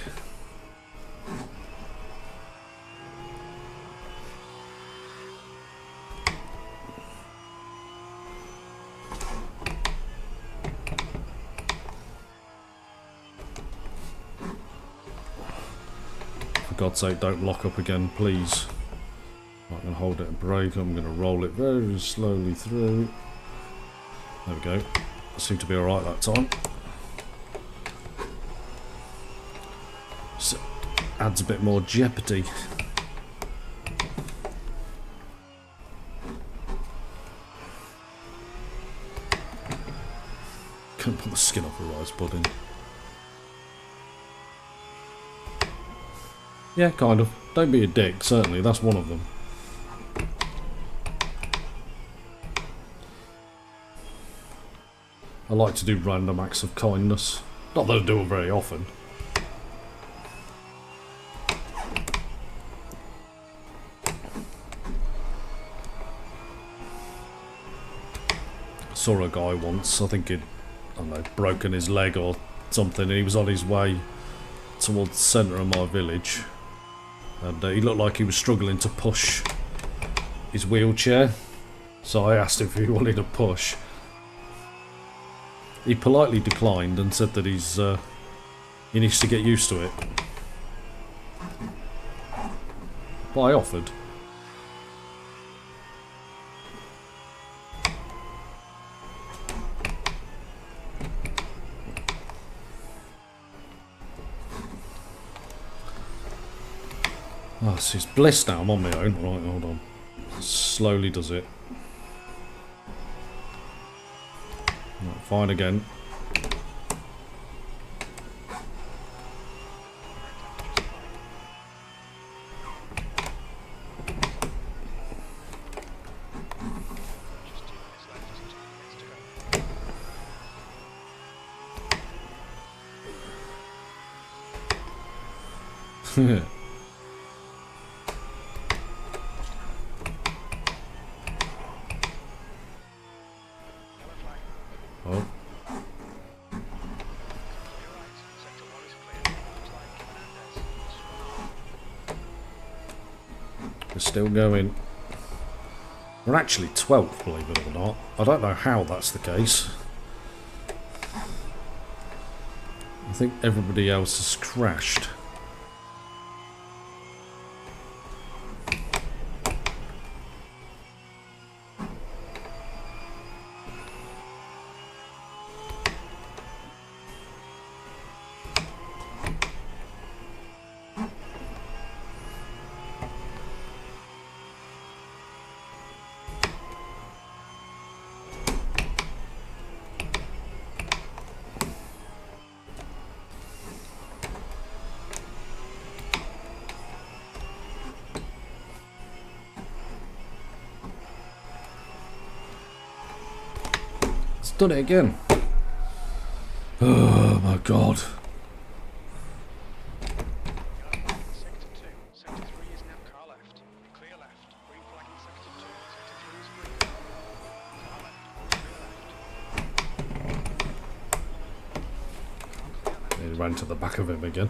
For God's sake, don't lock up again, please. I'm going to hold it and brake. I'm going to roll it very slowly through. There we go. I seem to be alright that time. So, adds a bit more jeopardy. Can't put the skin off a rice pudding. Yeah, kind of. Don't be a dick, certainly. That's one of them. I like to do random acts of kindness. Not that I do it very often. I saw a guy once, I think he'd, I don't know, broken his leg or something, and he was on his way towards the centre of my village. And he looked like he was struggling to push his wheelchair. So I asked him if he wanted to push. He politely declined and said that he needs to get used to it. But I offered. Oh, this is bliss now. I'm on my own. Right, hold on. Slowly does it. fine again. Just 2 minutes left. 2 minutes to go. Yellow flag. Oh, You're right. Sector 1 is clear. Looks like Fernandez. we're still going. We're actually 12th, believe it or not. I don't know how that's the case. I think everybody else has crashed. It's done it again. Oh my god. Sector 2. Sector 3 is now car left. Clear left. Green flagging sector 2. Sector 3 is green. Car left. Clear left. Car clear left. He ran to the back of him again.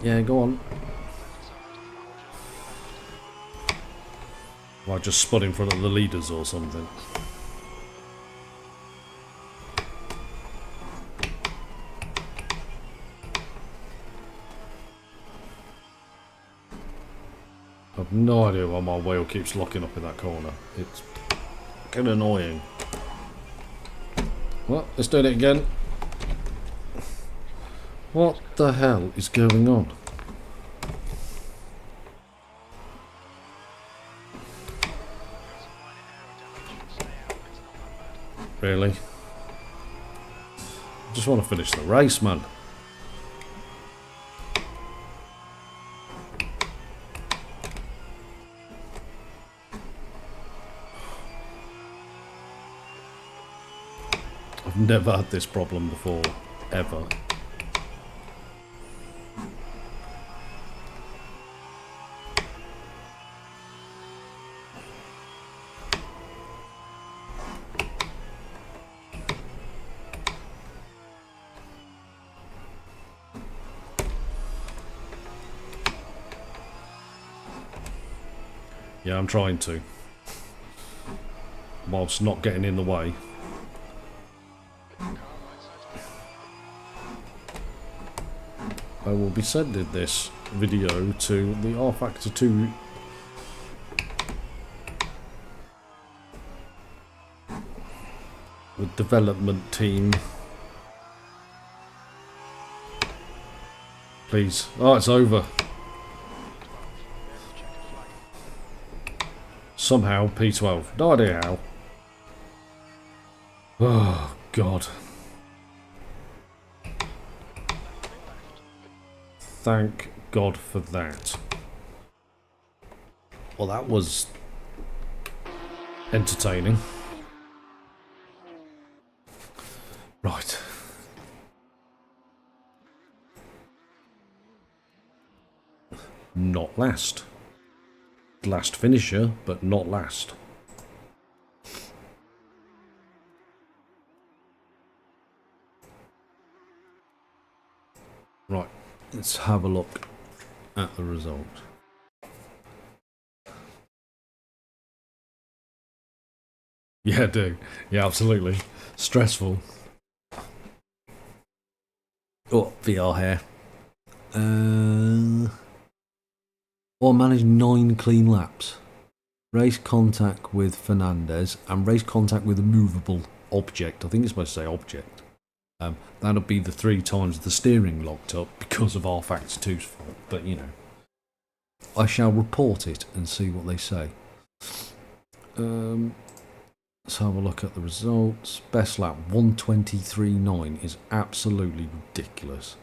Yeah, go on. Left side. Left. Well, I just spun in front of the leaders or something. I've no idea why my wheel keeps locking up in that corner. It's fucking annoying. Well, let's do it again. What the hell is going on? Really? I just want to finish the race, man. I've never had this problem before, ever. Yeah, I'm trying to. Whilst not getting in the way. I will be sending this video to the rfactor2 the development team. Please. Oh, it's over. Somehow P12. No idea how. Oh, God. Thank God for that. Well, that was entertaining. Right. Not last. Last finisher, but not last. Right, let's have a look at the result. Yeah, I do. Yeah, absolutely. Stressful. Oh, VR hair. Or managed 9 clean laps. Race contact with Fernandez and race contact with a movable object. I think it's supposed to say object. That'll be the 3 times the steering locked up because of rfactor2's fault. But, you know, I shall report it and see what they say. Let's have a look at the results. Best lap 1:23.9 is absolutely ridiculous.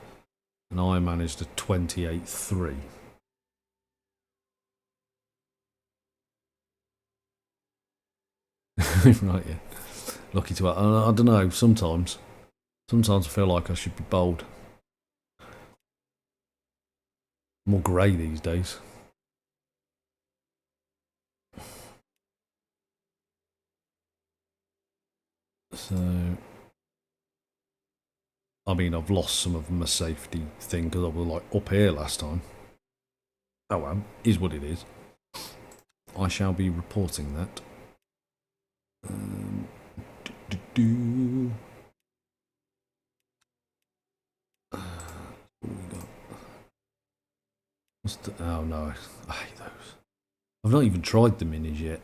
And I managed a 28.3. Right, yeah. Lucky to have. I don't know, sometimes I feel like I should be bold. More grey these days. So, I mean, I've lost some of my safety thing because I was like up here last time. Oh well, is what it is. I shall be reporting that. What do we got? Oh no, I hate those. I've not even tried the minis yet.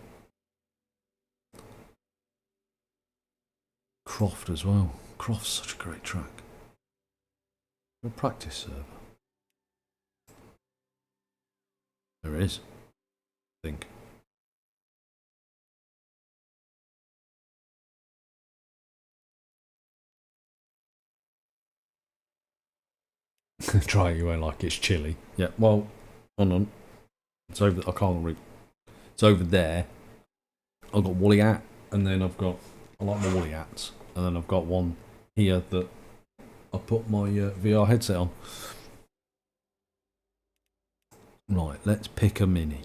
Croft as well. Croft's such a great track. A practice server. There is, I think. Try it, you won't like it. It's chilly. Yeah, well, hold on. It's over. I can't read. It's over there. I've got woolly hat, and then I like my woolly hats, and then I've got one here that I put my VR headset on. Right, let's pick a mini.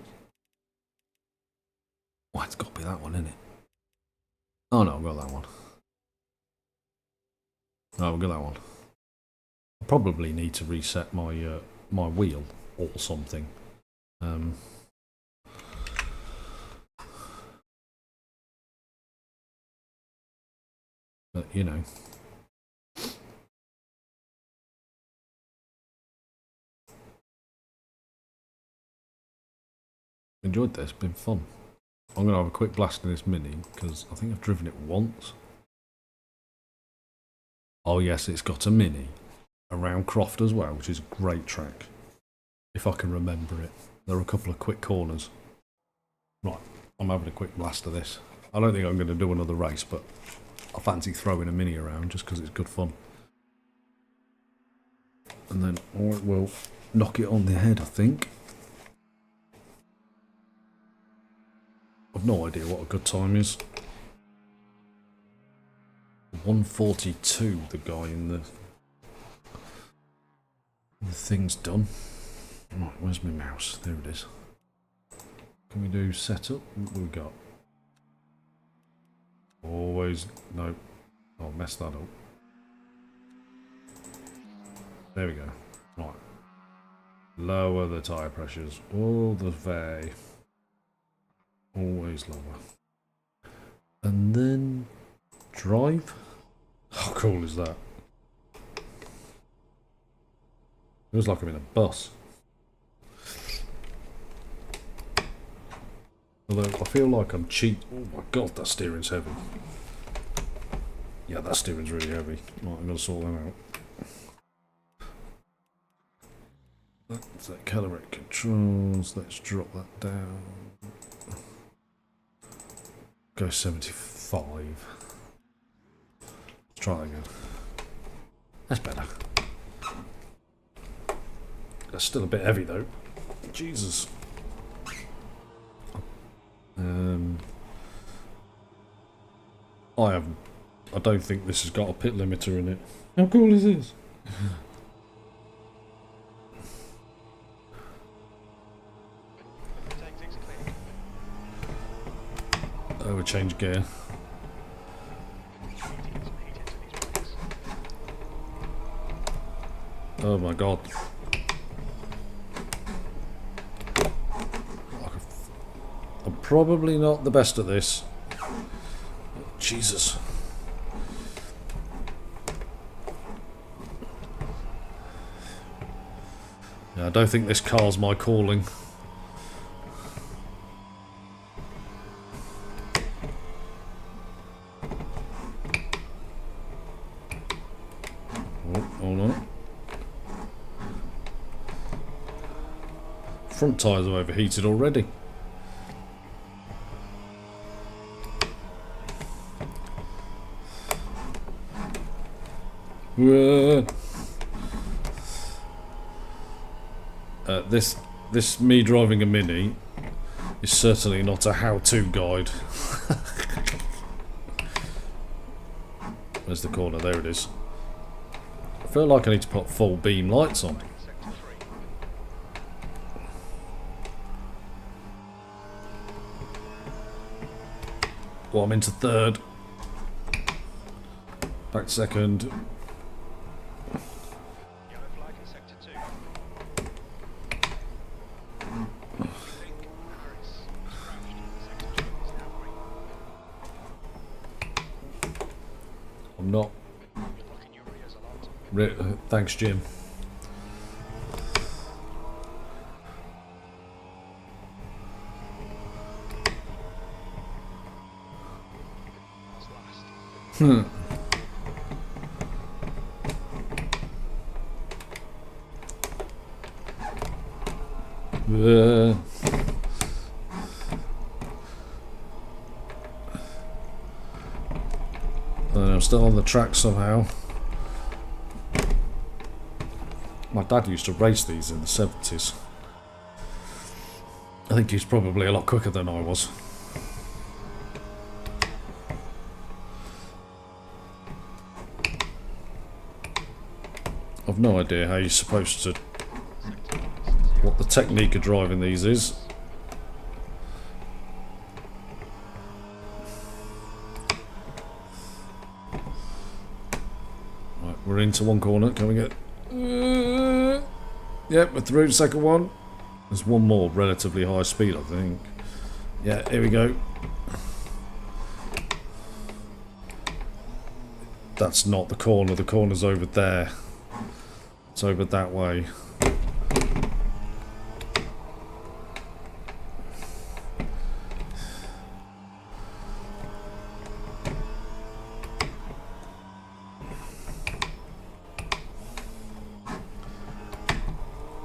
Oh, it's got to be that one, isn't it? Oh no, I've got that one. No, I've got that one. I probably need to reset my my wheel or something. But you know. Enjoyed this, been fun. I'm going to have a quick blast in this mini because I think I've driven it once. Oh yes, it's got a mini around Croft as well, which is a great track. If I can remember it. There are a couple of quick corners. Right, I'm having a quick blast of this. I don't think I'm going to do another race, but I fancy throwing a mini around just because it's good fun. And then I will knock it on the head, I think. I've no idea what a good time is. 1:42, the guy in the thing's done. Right, where's my mouse? There it is. Can we do setup? What have we got? Always, no. I'll mess that up. There we go. Right. Lower the tyre pressures all the way. Always lower. And then drive. How cool is that? Feels like I'm in a bus. Although I feel like I'm cheat. Oh my god, that steering's heavy. Yeah, that steering's really heavy. Right, I'm gonna sort them out. That's that calibrate controls. Let's drop that down. Go 75. Let's try that again. That's better. That's still a bit heavy though. Jesus. I don't think this has got a pit limiter in it. How cool is this? Oh, we change gear. Oh my god. I'm probably not the best at this. Jesus. Yeah, I don't think this car's my calling. Oh, hold on. Front tyres are overheated already. This me driving a Mini is certainly not a how-to guide. Where's the corner? There it is. I feel like I need to put full beam lights on. Sector 3. Well, I'm into third. Back second. Yellow flag in sector 2. Pink, Harris, crashed. Sector 2 is now green. I'm not. You're looking your ears a lot. Thanks, Jim. That's last. And I'm still on the track somehow. My dad used to race these in the 70s. I think he's probably a lot quicker than I was. I've no idea how you're supposed to... what the technique of driving these is. Right, we're into one corner. Can we get... Yep, we're through the second one. There's one more relatively high speed, I think. Yeah, here we go. That's not the corner. The corner's over there. It's over that way.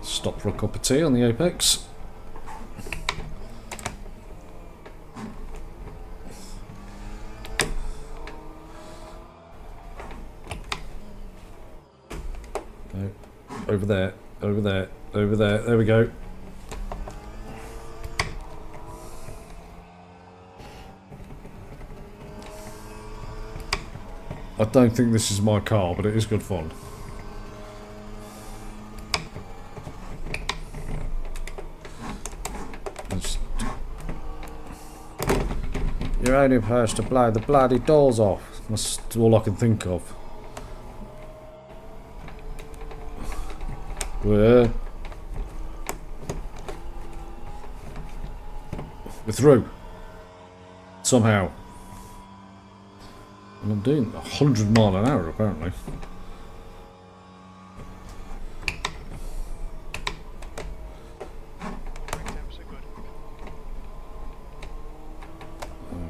Stop for a cup of tea on the apex. No. Over there, over there, over there. There we go. I don't think this is my car, but it is good fun. You're only supposed to blow the bloody doors off. That's all I can think of. We're through. Somehow. And I'm doing 100 mile an hour apparently. Brake temps are good.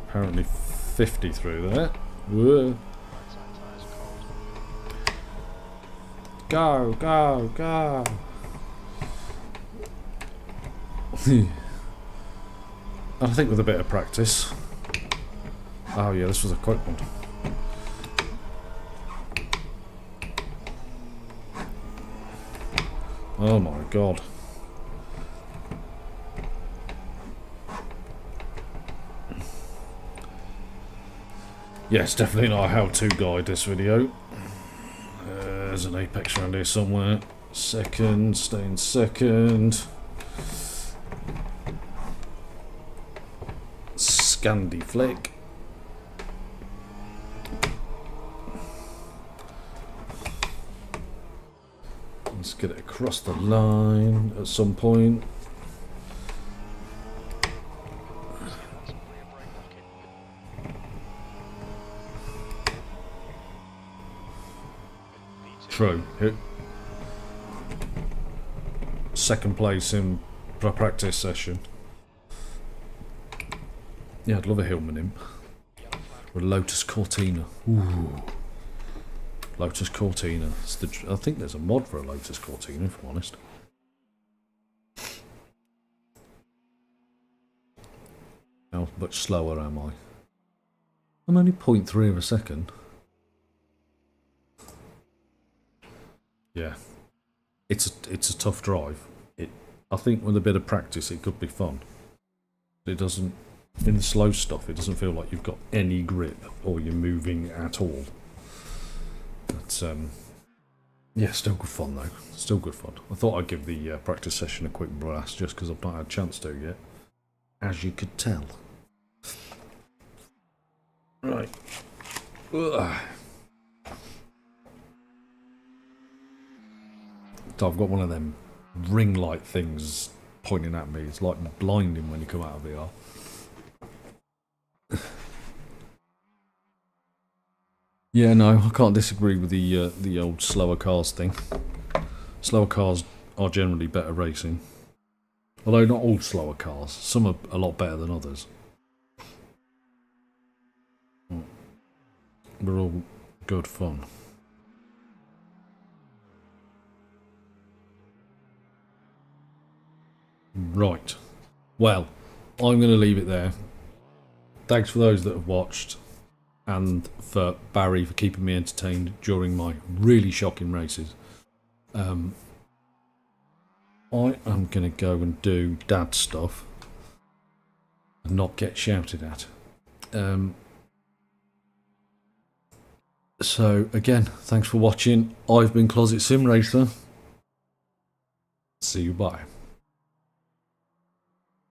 Apparently 50 through there. Whoa. Right side tyres cold. Go, go, go. I think with a bit of practice. Oh yeah, this was a quick one. Oh my god. Yes, definitely not a how-to guide, this video. There's an apex around here somewhere. Second, stay in second. Scandi flick. Let's get it across the line at some point. That's a rear brake knocking. V2. True. Hit. Second place in practice session. Yeah, I'd love a Hillman imp. Yellow flag. Or a Lotus Cortina. Ooh. Lotus Cortina. It's I think there's a mod for a Lotus Cortina, if I'm honest. How much slower am I? I'm only 0.3 of a second. yeah, it's a tough drive. I think with a bit of practice, it could be fun. It doesn't, in the slow stuff, it doesn't feel like you've got any grip or you're moving at all. But yeah, still good fun though. Still good fun. I thought I'd give the practice session a quick blast just because I've not had a chance to yet, as you could tell. Right. Ugh. So I've got one of them ring light things pointing at me. It's like blinding when you come out of VR. Yeah, no, I can't disagree with the old slower cars thing. Slower cars are generally better racing. Although not all slower cars. Some are a lot better than others. We're all good fun. Right. Well, I'm going to leave it there. Thanks for those that have watched, and for Barry for keeping me entertained during my really shocking races. I am going to go and do dad stuff and not get shouted at. So again, thanks for watching. I've been Closet Sim Racer. See you, bye.